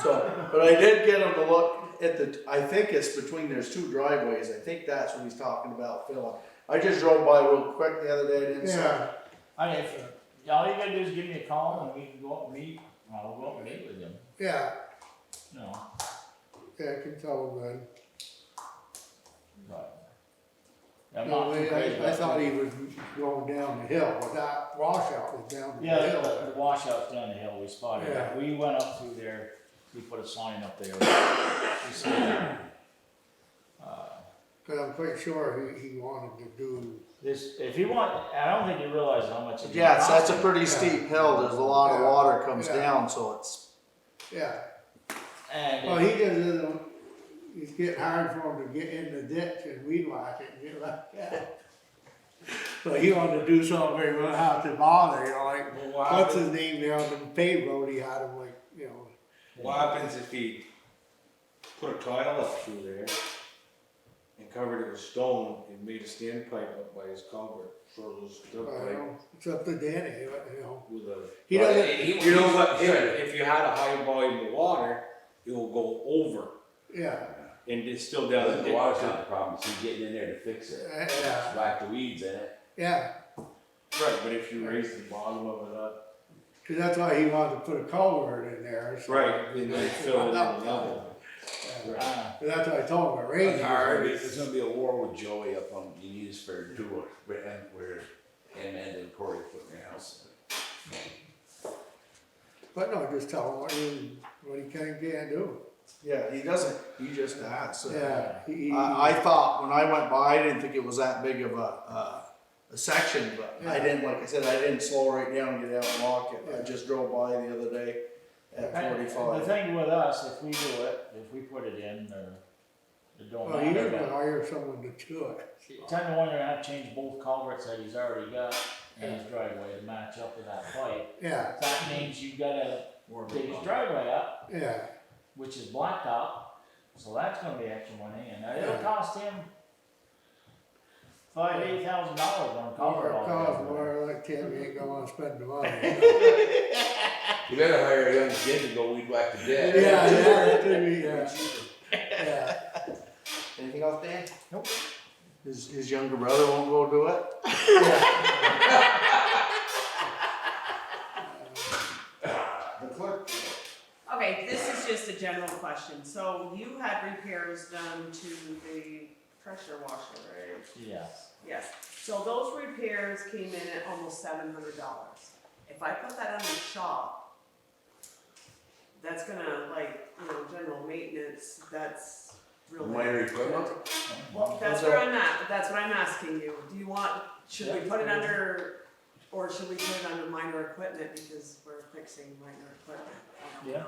So, but I did get him to look at I think it's between, there's two driveways, I think that's what he's talking about filling. I just drove by real quick the other day, I didn't see. yeah, I mean, all you gotta do is give me a call and we can go up and meet, I'll go up and meet with him, yeah, you know, yeah, I can tell him then. but. I'm No, not too crazy I about thought it. he was going down the hill, but that washout was down the Yeah, hill. the washout's down the hill, we spotted Yeah. it, we went up through there, we put a sign up there. We see it. Cause I'm quite sure he wanted to do, This, if you want, I don't think you realize how much it's. Yeah, gonna that's a cost pretty Yeah. steep hill, there's a lot of Yeah. water comes Yeah. down, so it's, yeah. you. And Well, if- he just isn't, it's getting hard for him to get in the ditch and weed whack it and get like that. So he wanted to do something where he wouldn't have to bother, you know, like, Well, what what's his happens, name there on the paved road, he had him like, you know. what happens if he put a tile up through there and covered it with stone and made a standpipe up by his culvert, sort of I stuff don't like know, it's up to Danny, you know. with a. He But doesn't, You know what, if you had a high volume of water, it will go over yeah, and it's still down The the water's ditch. not the problem, it's you getting in there to fix it. yeah, Whack the weeds in it. yeah. Right, but if you raise the bottom of it up. Cause that's why he wanted to put a culvert in there. So Right, and then fill it in level. Yeah. But that's what I told him, it rained. There's gonna be a war with Joey up on Uni's for doing, where him and Corey putting their house in. But no, just tell him what he can and can't do. yeah, he doesn't, he just asks. Yeah. I thought, when I went by, I didn't think it was that big of a section, but I Yeah. didn't, like I said, I didn't slow right down and get out and walk it. I Yeah. just drove by the other day at and the 45. thing with us, if we do it, if we put it in, it don't Well, he matter. was gonna hire someone to do it. 10 to 1, you're gonna have to change both culverts that he's already got in his driveway to match up with that pipe. Yeah, That means you gotta dig his driveway up, yeah, which is blacktop, so that's gonna be extra money, and it'll Yeah. cost him $8,000 on culvert more cost, altogether. more like Tim, you ain't gonna wanna spend the money. You better hire a young kid to go weed whack the Yeah, ditch. that could be, yeah. Anything else, Dan? His younger brother won't go do it? The clerk. Okay, this is just a general question. So you had repairs done to the pressure washer, right? Yes. Yes. So those repairs came in at almost $700. If I put that on the shop, that's gonna, like, you know, general maintenance, that's really. Minor equipment? Well, that's where I'm at, that's what I'm asking you. Do you want, should we put it under, or should we put it under minor equipment because we're fixing minor equipment? I don't Yeah.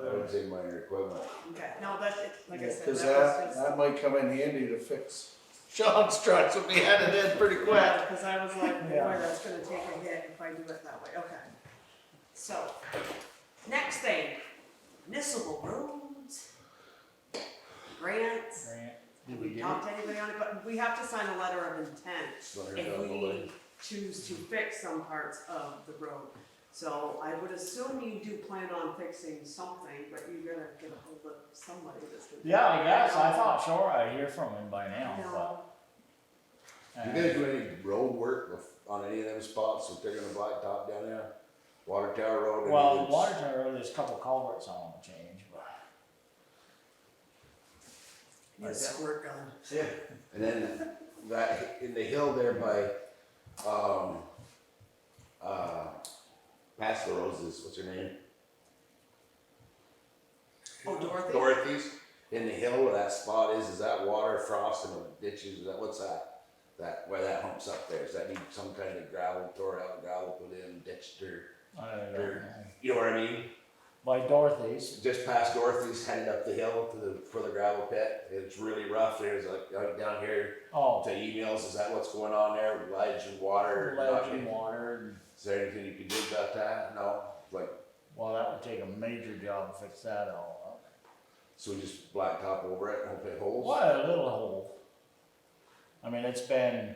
know. I would say minor equipment. Okay, no, but it, like I said, Cause that was just. that might come in handy to fix Sean's trucks if he had it in pretty quick. Yeah, cause I was like, boy, Yeah. that's gonna take a hit if I do it that way, okay. So, next thing, municipal roads, grants. Grant. Did Did we we get talk to anybody on it? But we have to sign a letter of intent So if here's the we way. choose to fix some parts of the road. So I would assume you do plan on fixing something, but you gotta get a hold of somebody that's gonna. Yeah, I guess, I thought sure I'd hear from him by now, No, but. You guys do any road work on any of them spots that they're gonna blacktop down there? Water Tower Road? Well, anything? water tower, there's a couple culverts I wanna change, but. need a squirt gun. Yeah. And then that, in the hill there by, past the Roses, what's her name? Oh, Dorothy? Dorothy's, in the hill where that spot is that water, frost and the ditches, what's that? That, where that humps up there, does that need some kind of gravel, tore out gravel put in, ditched or, I don't Dirt. know. you know what I mean? by Dorothy's. Just past Dorothy's, headed up the hill for the gravel pit. It's really rough. There's like down here Oh, to emails. Is that what's going on there? Ledge and water. ledge and water. Is there anything you can do about that? No. Like, Well, that would take a major job to fix that all up. so we just blacktop over it and hope it holds. What a little hole. I mean, it's been,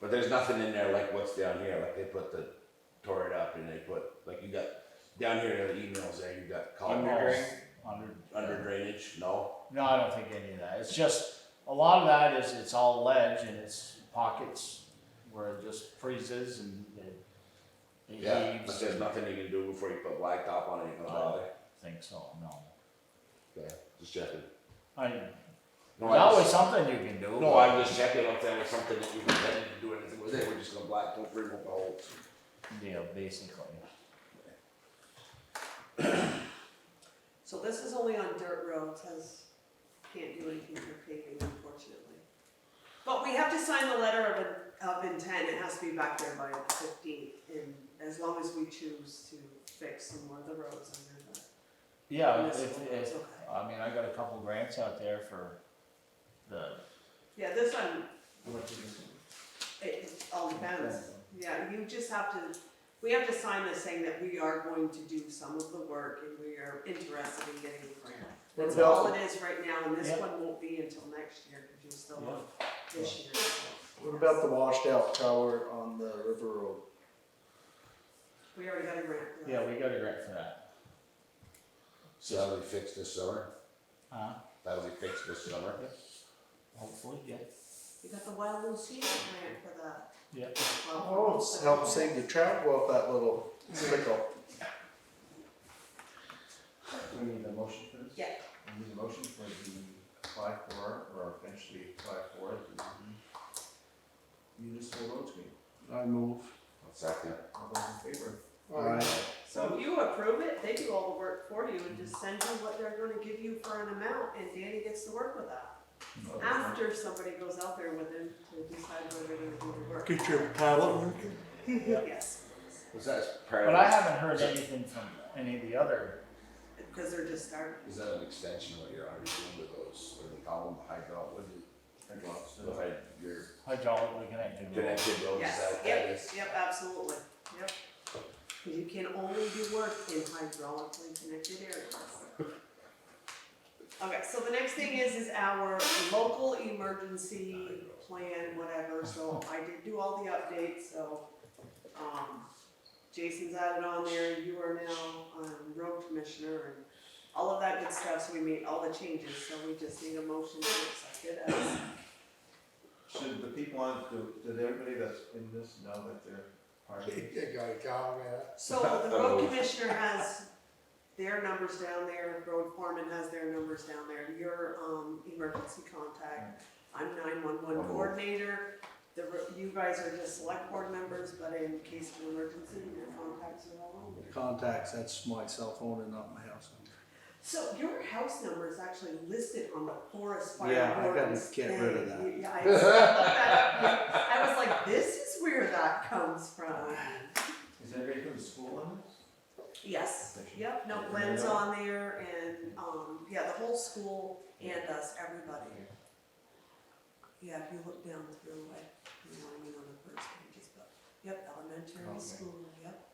But there's nothing in there like what's down here. Like they tore it up and they put like you got down here in the emails there. You got column under drainage. No. no, I don't think any of that. It's just, a lot of that is, it's all ledge and it's pockets where it just freezes and it Yeah, heaves. but there's nothing you can do before you put blacktop on it. You I know, don't think so, no. okay, just checking. There's always something you can do. No, but- I'm just checking if there was something that you intended to do anything with it. We're just gonna don't remove the holes. Yeah, basically. So this is only on dirt roads, can't do anything for paving, unfortunately. But we have to sign the letter of intent, it has to be back there by the 15th, and as long as we choose to fix some more of the roads under the. Yeah, municipal roads, if, okay. I mean, I got a couple grants out there for the, Yeah, this one, it all depends. Yeah, you just have to, we have to sign this saying that we are going to do some of the work and we are interested in getting a grant. That's all it is right now, and this Yep. one won't be until next year, because you still have this year. so, What about the washed out tower on the river road? We already got a grant for that. yeah, we got a grant for that. So that'll be fixed this summer. That'll be fixed this summer. Hopefully, yeah. We got the wild little seed grant for that. Yeah. Oh, it's helping save the trout go up that little trickle. Do we need a motion for this? Yeah. We need a motion for the apply for, or eventually apply for the municipal roads grant. I move. Second. All those in favor? Aye. So if you approve it, they do all the work for you and just send you what they're gonna give you for an amount, and Danny gets to work with that. After somebody goes out there with him to decide whether they're gonna do the work. Get your pallet working. Yes, Was that part But of I haven't heard anything from any of the other, because they're just starting. Is that an extension of what you're already doing with those, what do they call them, hydraulic, what is it? Hydraulics. Your hydraulically connected. connected roads, is Yes, that what that yep, is? yep, absolutely, yep. Because you can only do work in hydraulically connected areas. Okay, so the next thing is our local emergency plan, whatever, so I did do all the updates, so, Jason's added on there, you are now, road commissioner, and all of that good stuff, so we made all the changes, so we just need a motion to accept it as. Should the people on, did everybody that's in this know that they're part of it? You got a comment? So the road commissioner has their numbers down there, road foreman has their numbers down there, your, emergency contact. I'm 911 coordinator, you guys are just select board members, but in case of emergency, your contacts are all on there. Contacts, that's my cell phone and not my house number. So your house number is actually listed on the forest fire Yeah, I gotta wardens get rid of thing. that. Yeah, I looked that up. I was like, this is where that comes from. Is anybody from the school on this? Yes, yep, no, Glenn's on there and, yeah, the whole school and us, everybody. Yeah, if you look down through, like, you know, I mean, on the first pages, but, yep, elementary Okay. school, yep.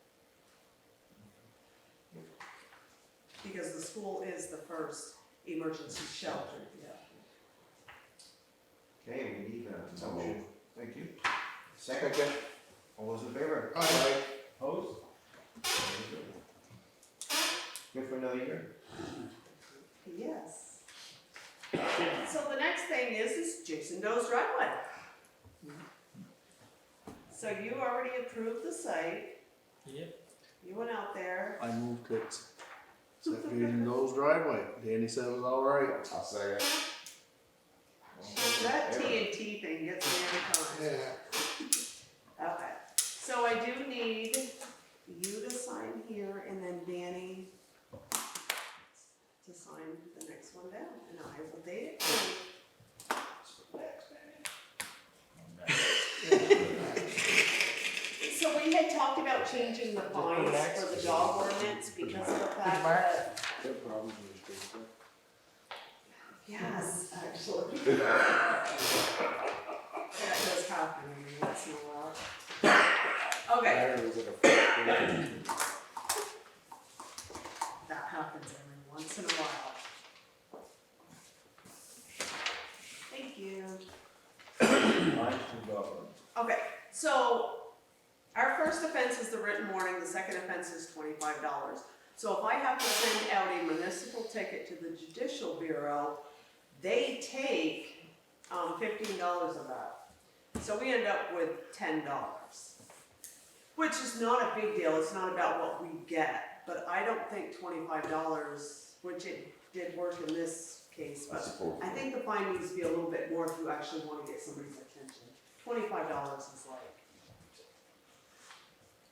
Because the school is the first emergency shelter, yeah. Okay, we need a So motion. moved. Thank you. Second. All those in favor? Aye. Opposed? Good for another year? Yes. So the next thing is Jason Doe's driveway. So you already approved the site. Yep. You went out there. I moved to accept Jason Doe's driveway. Danny said it was all right. I'll say it. All those in That favor? TNT thing gets me every time. Yeah. Okay, so I do need you to sign here and then Danny to sign the next one down, and I will date it. So we had talked about changing the fines for the dog ordinance because of the fact that, Their problems in the street, but yes, actually. That does happen every once in a while. Okay, Larry was at a first grade. that happens every once in a while. Thank you. Mine's too bad. Okay, so our first offense is the written warning, the second offense is $25. So if I have to send out a municipal ticket to the judicial bureau, they take $15 of that. So we end up with $10, which is not a big deal. It's not about what we get, but I don't think $25, which it did work in this case, I but suppose. I think the fine needs to be a little bit more if you actually want to get somebody's attention. $25 is like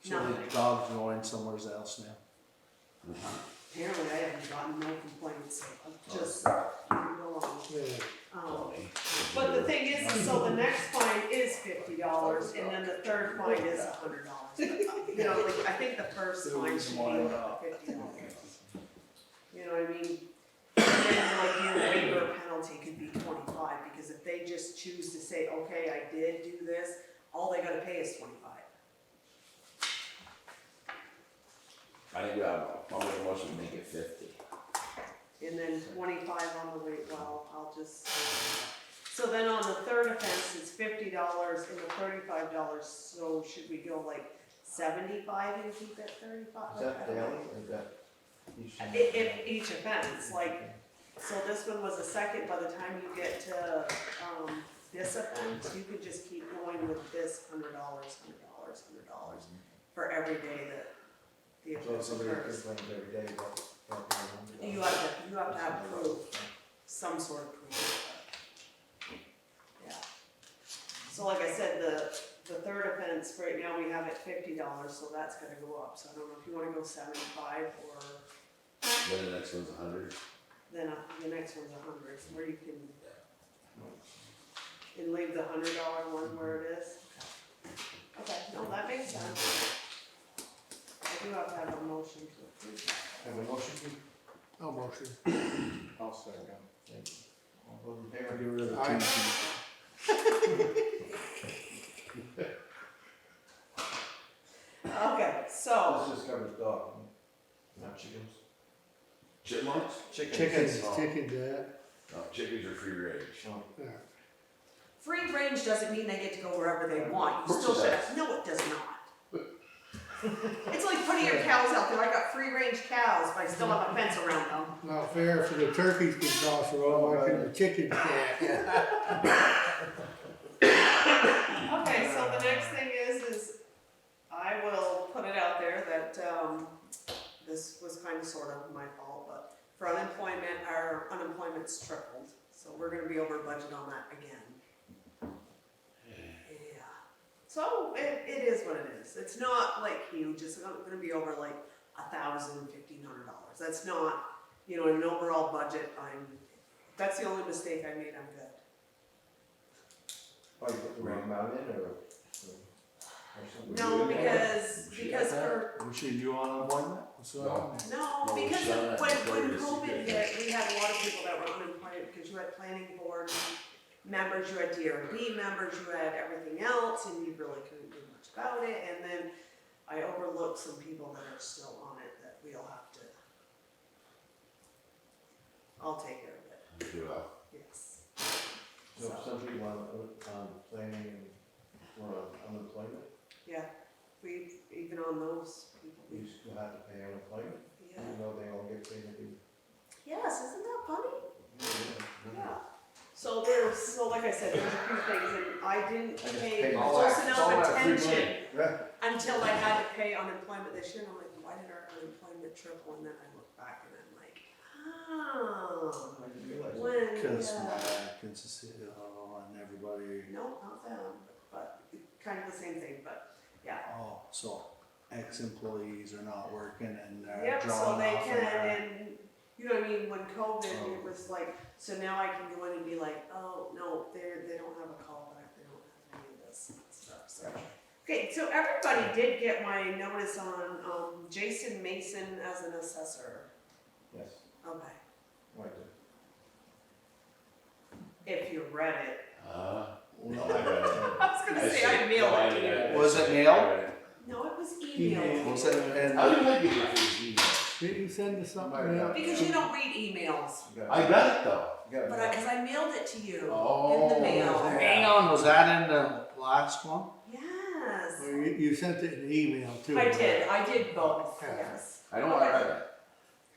So nothing. the dog's going somewhere else now. Apparently, I haven't gotten no complaints, so I'm just moving along. But the thing is, so the next fine is $50, and then the third fine is $100. You know, like, I think the first fine should be about $50. You know what I mean? And then like your waiver penalty could be 25, because if they just choose to say, okay, I did do this, all they gotta pay is 25. I think I'll make a motion to make it 50. And then 25 on the wait, well, I'll just, so then on the third offense, it's $50 and the $35, so should we go like 75 and keep it 35? Is that daily or is that each? If each offense, like, so this one was a second, by the time you get to, this offense, you could just keep going with this $100 for every day that the So if offense somebody occurs. complains every day, that'll be $100. You have to have proof, some sort of proof. Yeah. So like I said, the third offense, right now we have it $50, so that's gonna go up, so I don't know if you wanna go 75 or Then the next one's 100. then the next one's 100, where you can, and leave the $100 one where it is. Okay, no, that makes sense. I do have to have a motion to approve that. Have a motion, please? No motion. I'll second. Thank you. All those in favor? Get rid of Aye. Okay, so, This just covers dog, not chickens. Chipmunks? Chickens. Chickens, yeah. No, chickens are free range. Oh, Yeah. free range doesn't mean they get to go wherever they want, you Of course still it should does. have, no, it does not. It's like putting your cows out there, I got free range cows, but I still have a fence around them. Not fair for the turkeys can cross the road, why couldn't the chickens can't? Okay, so the next thing is I will put it out there that, this was kind of sort of my fault, but for unemployment, our unemployment's tripled, so we're gonna be over budget on that again. Yeah, so it is what it is, it's not like huge, it's not gonna be over like $1,000–1,500, that's not, you know, in an overall budget, that's the only mistake I made, I'm good. Oh, you put the wrong amount in or something? No, because for, Machine, you on unemployment? What's No. up? no, No, because shut up. when Sorry to see COVID that. hit, we had a lot of people that were unemployed because you had planning board members, you had DRB members, you had everything else, and you really couldn't do much about it, and then I overlooked some people that are still on it that we'll have to, I'll take care of it, You will. yes. So if some people on planning and were on unemployment, Yeah, we, even on those people, you still have to pay unemployment, yeah. even though they all get paid to do. Yes, isn't that funny? Yeah. Yeah. So like I said, there's a few things, and I didn't I just pay paid close all enough that free attention money. until I had to pay unemployment this year, and I'm like, why did our unemployment triple? And then I look back and I'm like, oh, I didn't realize that. when, Cause yeah. my Kansas City, and everybody, No, not them, but kind of the same thing, but, yeah. oh, so ex-employees are not working and they're Yep, so drawing they off can, of their. and, you know what I mean, when COVID, it was like, so now I can go in and be like, oh, no, they don't have a callback, they don't have any of this stuff, so. Okay, so everybody did get my notice on, Jason Mason as an assessor. Yes, Okay, I did. if you read it. No, I read it. I was gonna say I mailed it to you. Was it mailed? No, it was Email. emailed. Was it, and How did I get these emails? Didn't you send us something? Might have. Because you don't read emails, You got I it. got it though. You got it. but because I mailed it to you Oh. in the mail. hang on, was that in the last one? Yes, Well, you sent it in an email too. I did both, Yeah. yes. I know I read it.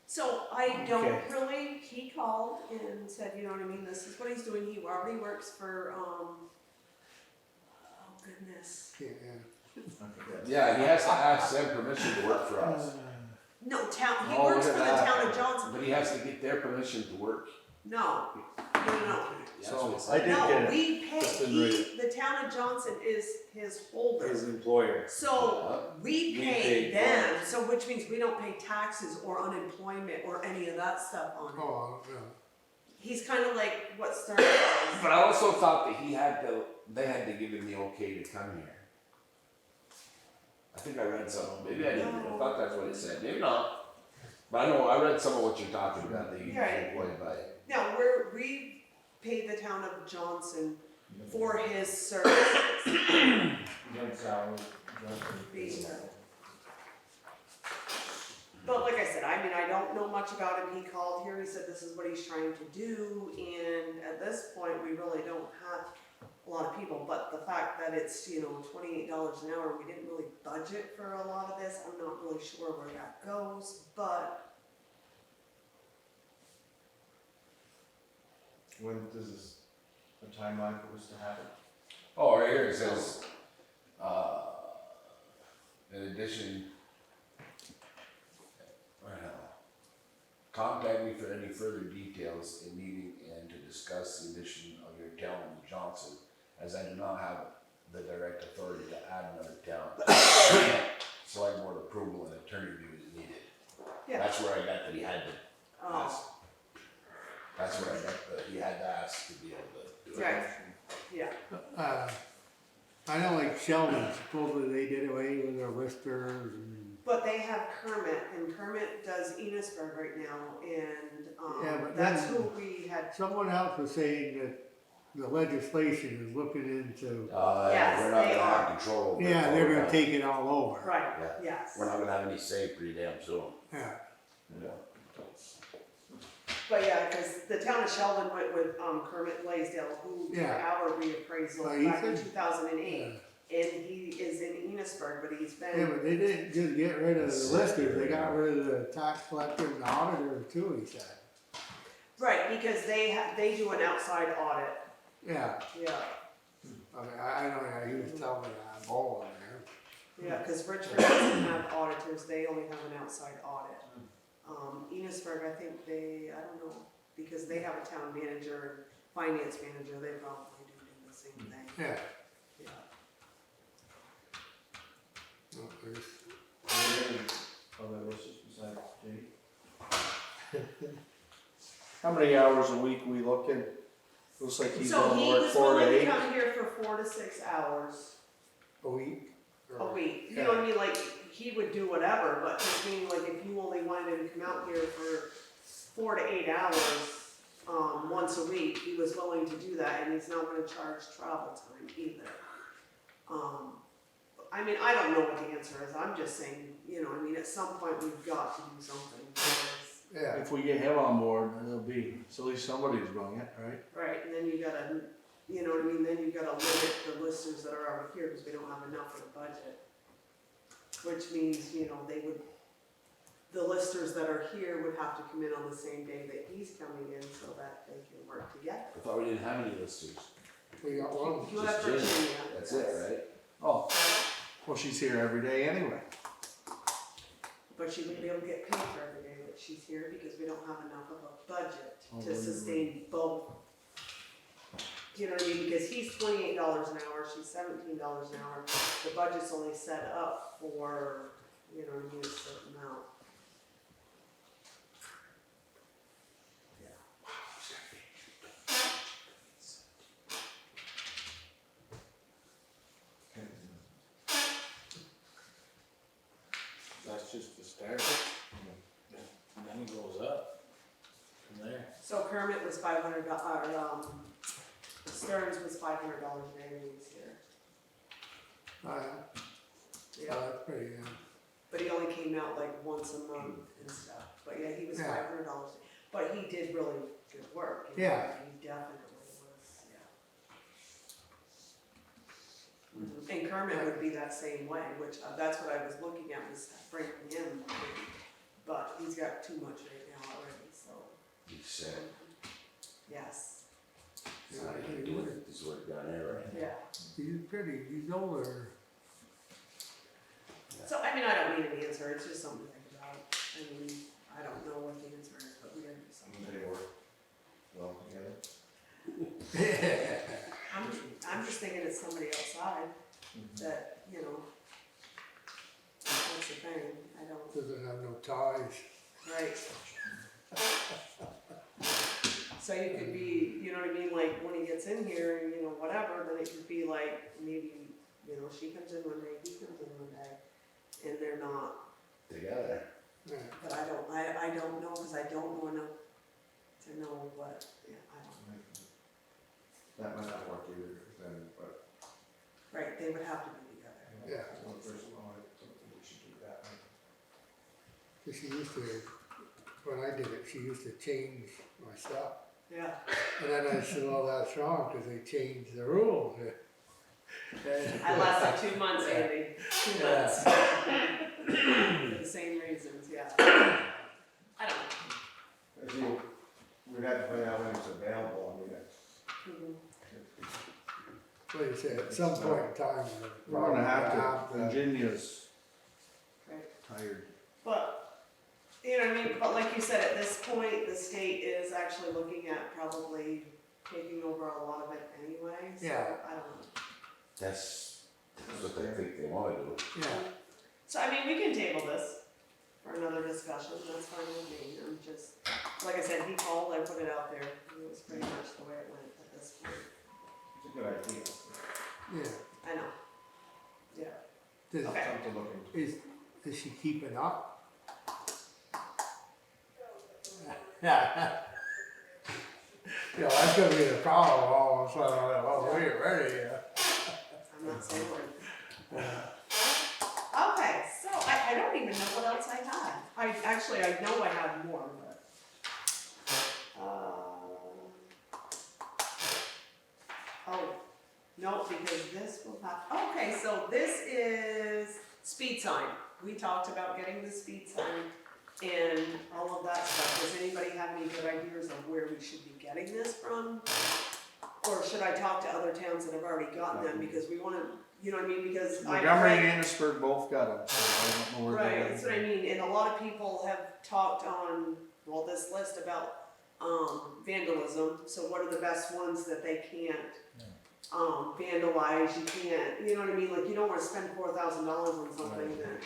So I don't Okay. really, he called and said, you know what I mean, this is what he's doing, he already works for, oh goodness. Yeah, Yeah, he has to ask them permission to work for us. No, he Oh, works look for at the that. town of Johnson. But he has to get their permission to work. No. That's what it I said. did No, get it. we pay, Just didn't read the town of Johnson is his holder. His employer. So we We pay pay them, them. so which means we don't pay taxes or unemployment or any of that stuff on it. oh, yeah. He's kind of like what Stern does. But I also thought that they had to give him the okay to come here. I think I read something, maybe I didn't, I thought that's what it said, maybe not. But I know, I read some of what you're talking about, that he's Right. employed by. No, we pay the town of Johnson for his services. That's how Being there. But like I said, I mean, I don't know much about him. He called here, he said this is what he's trying to do, and at this point, we really don't have a lot of people, but the fact that it's, you know, $28 an hour, we didn't really budget for a lot of this, I'm not really sure where that goes, but When does this, a timeline for this to happen? Oh, right here it says, in addition, contact me for any further details in meeting and to discuss the addition of your town to Johnson, as I do not have the direct authority to add another town. Select board approval and attorney review is needed. yeah. That's where I got that he had to ask. Oh, That's where I got that he had to ask to be able to do it. right, yeah. I know like Sheldon, supposedly they did away with their listers and. But they have Kermit, and Kermit does Enosburg right now, and, Yeah, but that's then- who we had. Someone else was saying that the legislation is looking into, Yes, We're not they gonna are. have control over it. yeah, they're We're gonna not- take it all over. Right, Yeah. yes. We're not gonna have any say pretty damn soon. Yeah, But yeah, because the town of Sheldon went with Kermit Blaisdell, who did Yeah. our reappraisal Well, he back in said- 2008. yeah. And he is in Enosburg, but he's Yeah, been, but they didn't just get rid of the That's listers, they it. got rid of the tax collector and the auditor too, he said. right, because they do an outside audit, Yeah, yeah. okay, I know, yeah, he was telling me that, Bowl in there. Yeah, because Richford doesn't have auditors, they only have an outside audit. Enosburg, I think I don't know, because they have a town manager and finance manager, they probably do the same thing, Yeah. yeah. No, there's- Are there any other listers besides Jake? How many hours a week we looking? Looks like he's So gonna he work was 4 to willing to 8. come here for 4 to 6 hours A week? a Or- week, you know what I mean, like, he would do whatever, but just meaning like if you only wanted him to come out here for 4 to 8 hours, once a week, he was willing to do that, and he's not gonna charge travel time either. I mean, I don't know what the answer is, I'm just saying, you know, I mean, at some point we've got to do something, because, Yeah, If we get him on board, it'll be, so at least somebody's doing it, right? right, and then you gotta, you know what I mean, then you gotta limit the listers that are already here, because we don't have enough for the budget. Which means, you know, the listers that are here would have to come in on the same day that he's coming in, so that they can work together. I thought we didn't have any listers. we got one. You have Just Jen. Virginia. That's it, right? Oh, well, she's here every day anyway. But she wouldn't be able to get paid for every day that she's here, because we don't have enough of a budget Oh, to right, sustain both. You know what I mean, because he's $28 an hour, she's $17 an hour, the budget's only set up for, you know what I mean, a certain amount. just the start. And then he goes up from there. So Kermit was $500, Stearns was $500 an annual here. Yeah, that's pretty, but he only came out like once a month and stuff, but yeah, he was Yeah. $500, but he did really good work. you know, Yeah. He definitely was, yeah. And Kermit would be that same way, which, that's what I was looking at, was bringing him, but he's got too much right now already, so, He said, yes, he's not even doing his work down there right now. yeah. he's older. So, I mean, I don't need an answer, it's just something to think about. I mean, I don't know what the answer is, but we gotta do something. They work well together. I'm just thinking it's somebody outside that, you know, that's the thing, I don't, Doesn't have no ties. right. So you could be, you know what I mean, like, when he gets in here, and, you know, whatever, then it could be like, maybe, you know, she comes in one day, he comes in one day, and they're not, Together. Yeah. but I don't know, cause I don't know enough to know what, yeah, I don't know. That might not work either, then, but. Right, they would have to be together. Yeah. One person on it, so we should do that. She used to, when I did it, she used to change my stuff. Yeah, And then I said, well, that's wrong, because they changed the rules. I lasted 2 months, Andy, 2 months. For the same reasons, yeah. I don't know. I think we'd have to find out when it's available, I mean, that's. Like you said, at some point in time, We're gonna have to, the- Virginia's Right. tired. But, you know what I mean, but like you said, at this point, the state is actually looking at probably taking over a lot of it anyway, so Yeah. I don't know. That's what I think they wanna do. Yeah, So, I mean, we can table this for another discussion, that's fine with me, I'm just, like I said, he called, I put it out there, it was pretty much the way it went at this point. It's a good idea. yeah. I know. Yeah, Does, okay. Something to look into. is she keeping up? Yeah. You know, that's gonna be the problem, all of a sudden, like, well, we ain't ready yet. I'm not saying a word. Okay, so I don't even know what else I had. I know I had more, but. Oh, no, because this will have, okay, so this is speed sign. We talked about getting the speed sign and all of that stuff. Does anybody have any good ideas of where we should be getting this from? Or should I talk to other towns that have already gotten them, because we wanna, you know what I mean, because I. Montgomery and Annisburg both got them, so I don't know where Right, they're. that's what I mean, and a lot of people have talked on, well, this list about, vandalism, so what are the best ones that they can't, vandalize, you can't, you know what I mean, like, you don't wanna spend $4,000 on something that,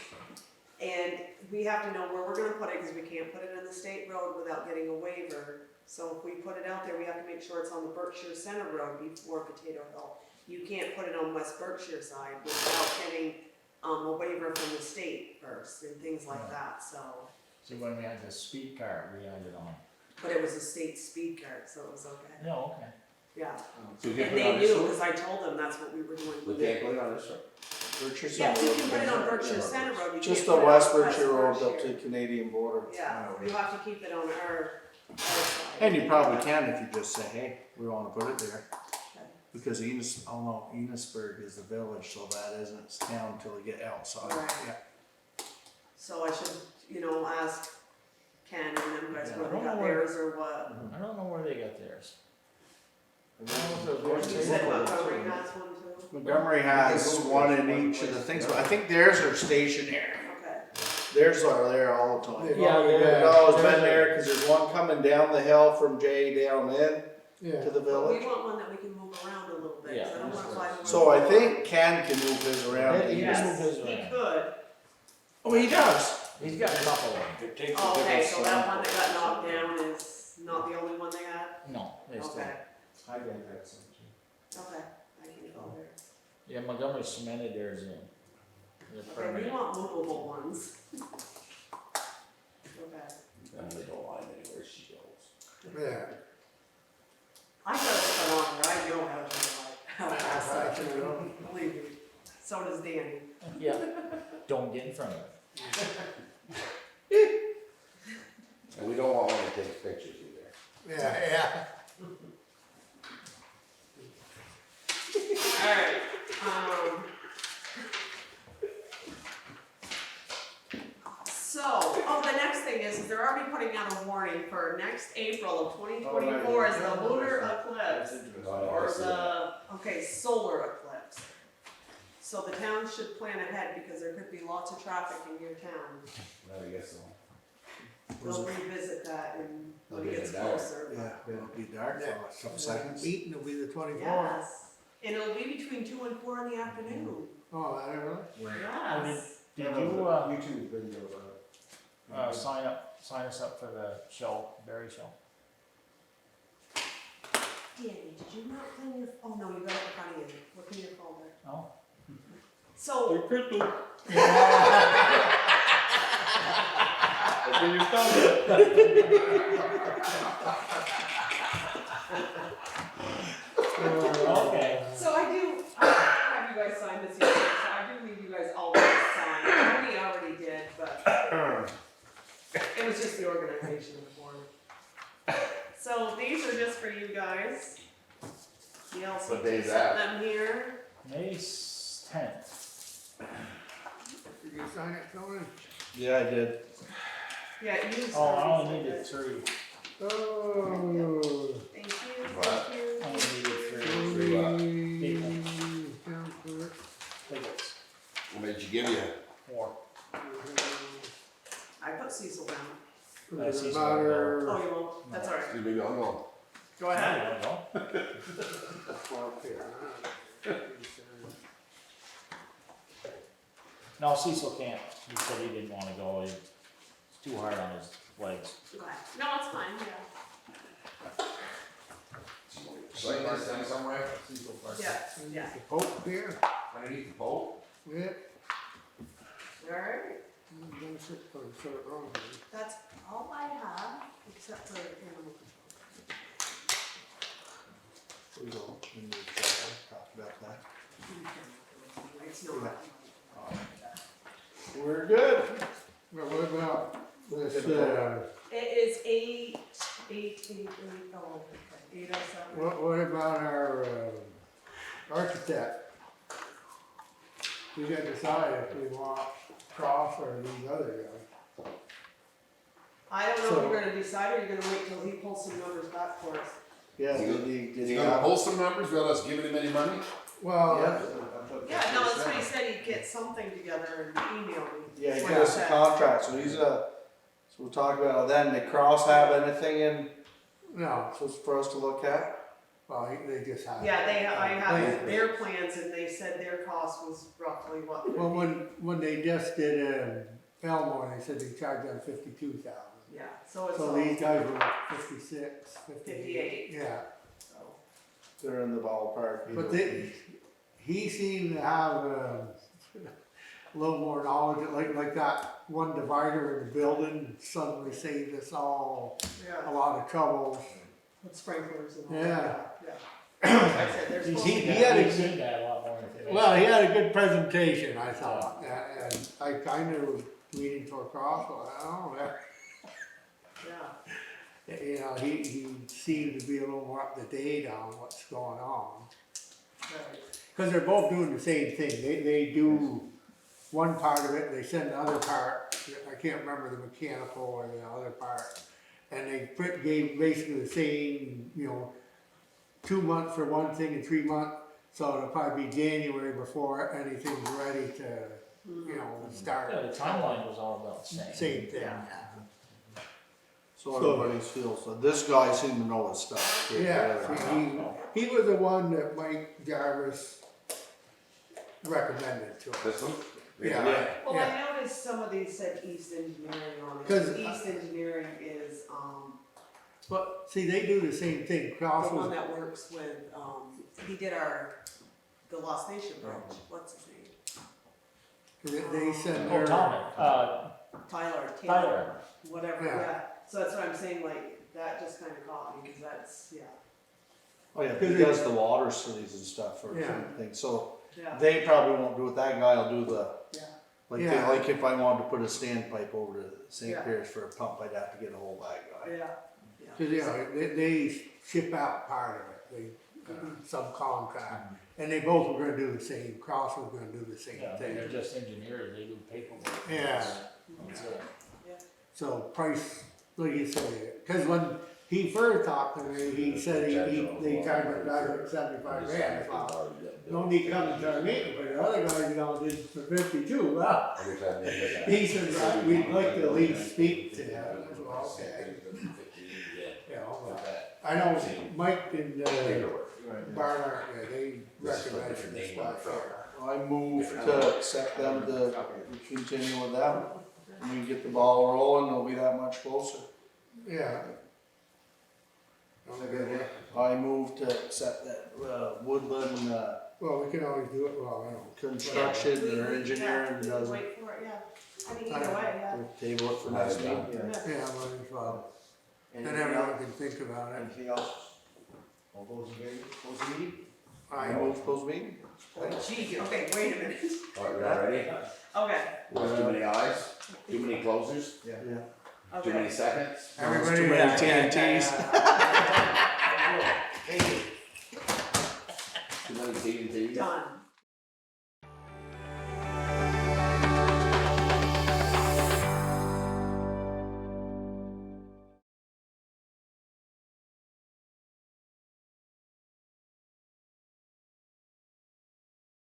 and we have to know where we're gonna put it, cause we can't put it in the state road without getting a waiver, so if we put it out there, we have to make sure it's on the Berkshire Center Road before Potato Hill. You can't put it on West Berkshire side without getting, a waiver from the state first, and things like that, so. See, when we had the speed car, we had it on. But it was a state speed card, so it was okay. No, okay. Yeah, So we can and put it they on this knew, one? because I told them that's what we were doing. We can't put it on this one? Berkshire Yeah, Center we can Road. put it on Berkshire Center Road. You Just can't the put it on West Berkshire Road up to Berkshire. the Canadian border. Yeah, you have to keep it on our side. And you probably can if you just say, hey, we wanna put it there. Okay. Because Enosburg is the village, so that isn't town till you get outside. Right. Yeah. So I should, you know, ask Ken and them guys Yeah, I whether don't they got know where- theirs or what. I don't know where they got theirs. You said Montgomery has one too? Montgomery has one in each of the things, but I think theirs are stationary. Okay, Theirs are there all the time. They've Yeah, already they're- They've always been there, cause there's one coming down the hill from Jay down in Yeah. to the but we village. want one that we can move around a little bit, cause I don't wanna fly. So I think Ken can move his around. Yeah, he Yes, can move his he around. could. Oh, he does. He's got a couple of them. It takes a Oh, okay, different so that sound. one that got knocked down is not the only one they had? No, they still. Okay, I think that's something. okay, I can go there. Yeah, Montgomery cemented theirs in. They're Okay, we permanent. want movable ones. And they don't mind anywhere she goes. Yeah. I got it for longer, I know how fast I can Right. go, believe me. So does Danny. Yeah. Don't get in front of it. And we don't want one that takes pictures either. Yeah. Alright, the next thing is they're already putting out a warning for next April of 2024 is the lunar eclipse. Or the, solar eclipse. So the town should plan ahead because there could be lots of traffic in your town. I guess so. They'll revisit that when it gets dark. closer. Yeah, it'll be dark for a couple seconds. Meeting will be the 24th. Yes, and it'll be between 2 and 4 in the afternoon. Oh, I don't know. Yes. Did you, YouTube video about it. sign us up for the show, Berry show? Danny, did you not clean your, oh no, you got it in front of you, look in your folder. Oh. So, Crystal. Okay. so I have you guys sign this here, so I do need you guys all to sign. Tony already did, but it was just the organization of the board. So these are just for you guys. The LCT What day is sent that? them here. May 10th. Did you sign it, Tony? Yeah, I did. Yeah, you Oh, I signed only it. needed 3. Oh. Thank you, What? thank you. I only needed 3 Three what? Town clerk. tickets. What made you give you? 4. I put Cecil down. I see some About there. her- Oh, you won't? That's alright. Excuse me, I'm going. Go ahead. There you go. Up here, huh? No, Cecil can't. He said he didn't wanna go. It's too hard on his legs. Go ahead. No, it's fine, yeah. Sign this thing somewhere? Yeah, yeah. The Pope here, Underneath the pole? yeah. Alright, I'm gonna put it wrong here. that's all I have, except for animal We go, we need to talk about that. control. It's not. We're good. Well, what about this, It is 8, oh, okay, 807. what about our, architect? We gotta decide if we want Cross or these other guys. I don't know if So- you're gonna decide or you're gonna wait till he pulls some numbers back for us. Yeah, Is did Is he he gonna have? pull some numbers without us giving him any money? Well, Yeah, no, that's what he said, he'd get something together and email me. Yeah, he That's gave what us a said. contract, so he's so we'll talk about it then. Did Cross have anything in, no, for us to look at? well, they just have. Yeah, I have their plans and they said their cost was roughly what? Well, when they just did, Elmore, they said they charged them 52,000. Yeah, so it's So all, these guys were like 56, 58. Yeah, so. They're in the ballpark. but he seemed to have, a little more knowledge, like that one divider in the building suddenly saved us all a Yeah, lot of trouble. with sprinklers and all Yeah. that, yeah. Like I said, there's He's supposed he to be- had a- he's seen that a lot more information. Well, he had a good presentation, I thought, and I kind of was leaning toward Cross, but I don't know, Yeah, you know, he seemed to be a little more up to date on what's going on. right. Cause they're both doing the same thing, they do one part of it, they send the other part, I can't remember the mechanical or the other part. And they gave basically the same, 2 months for one thing and 3 months, so it'll probably be January before anything's ready to, start. Yeah, the timeline was all about the same. Same thing. So everybody's feels, so this guy seemed to know his stuff. Yeah, he was the one that Mike Jarvis recommended to us. This one? Yeah. Well, Yeah. I noticed some of these said East Engineering on it, 'Cause, 'cause East Engineering is, But, see, they do the same thing, the Cross one was, that works with, he did the Lost Nation Bridge, what's his name? they send Oh, their. Tommy, Tyler, Tyler. whatever, Yeah. yeah. So that's what I'm saying, like, that just kinda caught me, cause that's, yeah, Oh yeah, he does the water cities and stuff for Yeah. things, so yeah, they probably won't do it, that guy will do the, yeah, Yeah. like if I wanted to put a standpipe over to St. Yeah. Pierce for a pump, I'd have to get a hold of that guy. yeah. Cause, you know, they ship out part of it, they subcontract, and they both were gonna do the same, Cross was gonna do the same Yeah, thing. they're just engineers, they do paperwork. Yeah. That's it. So price, like you said, cause when he first talked to me, he said they charged him about 75 grand. Well, no need coming to our meeting, but the other guys, you know, did for 52, well, Every time they get that. he said, right, we'd like to at least speak to him, as well, okay. You know, but I know Mike and, Barnard, yeah, they recognize this stuff. I move to accept them to continue with them, and we can get the ball rolling, they'll be that much closer. Yeah. I move to accept that, Woodland, Well, we can always do it, well, I don't. construction or engineering Yeah, doesn't, wait for it, yeah, I mean, either way, yeah. we'll table it for next meeting. Yeah. Yeah, might as well, and Anything everyone else? can think about it. Anything else? All those in favor, close the meeting? I move close meeting. Gee, okay, wait a minute, Alright, we all ready? okay, Was too many ayes, too many closers, Yeah. too many okay. seconds? Everybody, too many TNTs. Too many T and Ts? Done.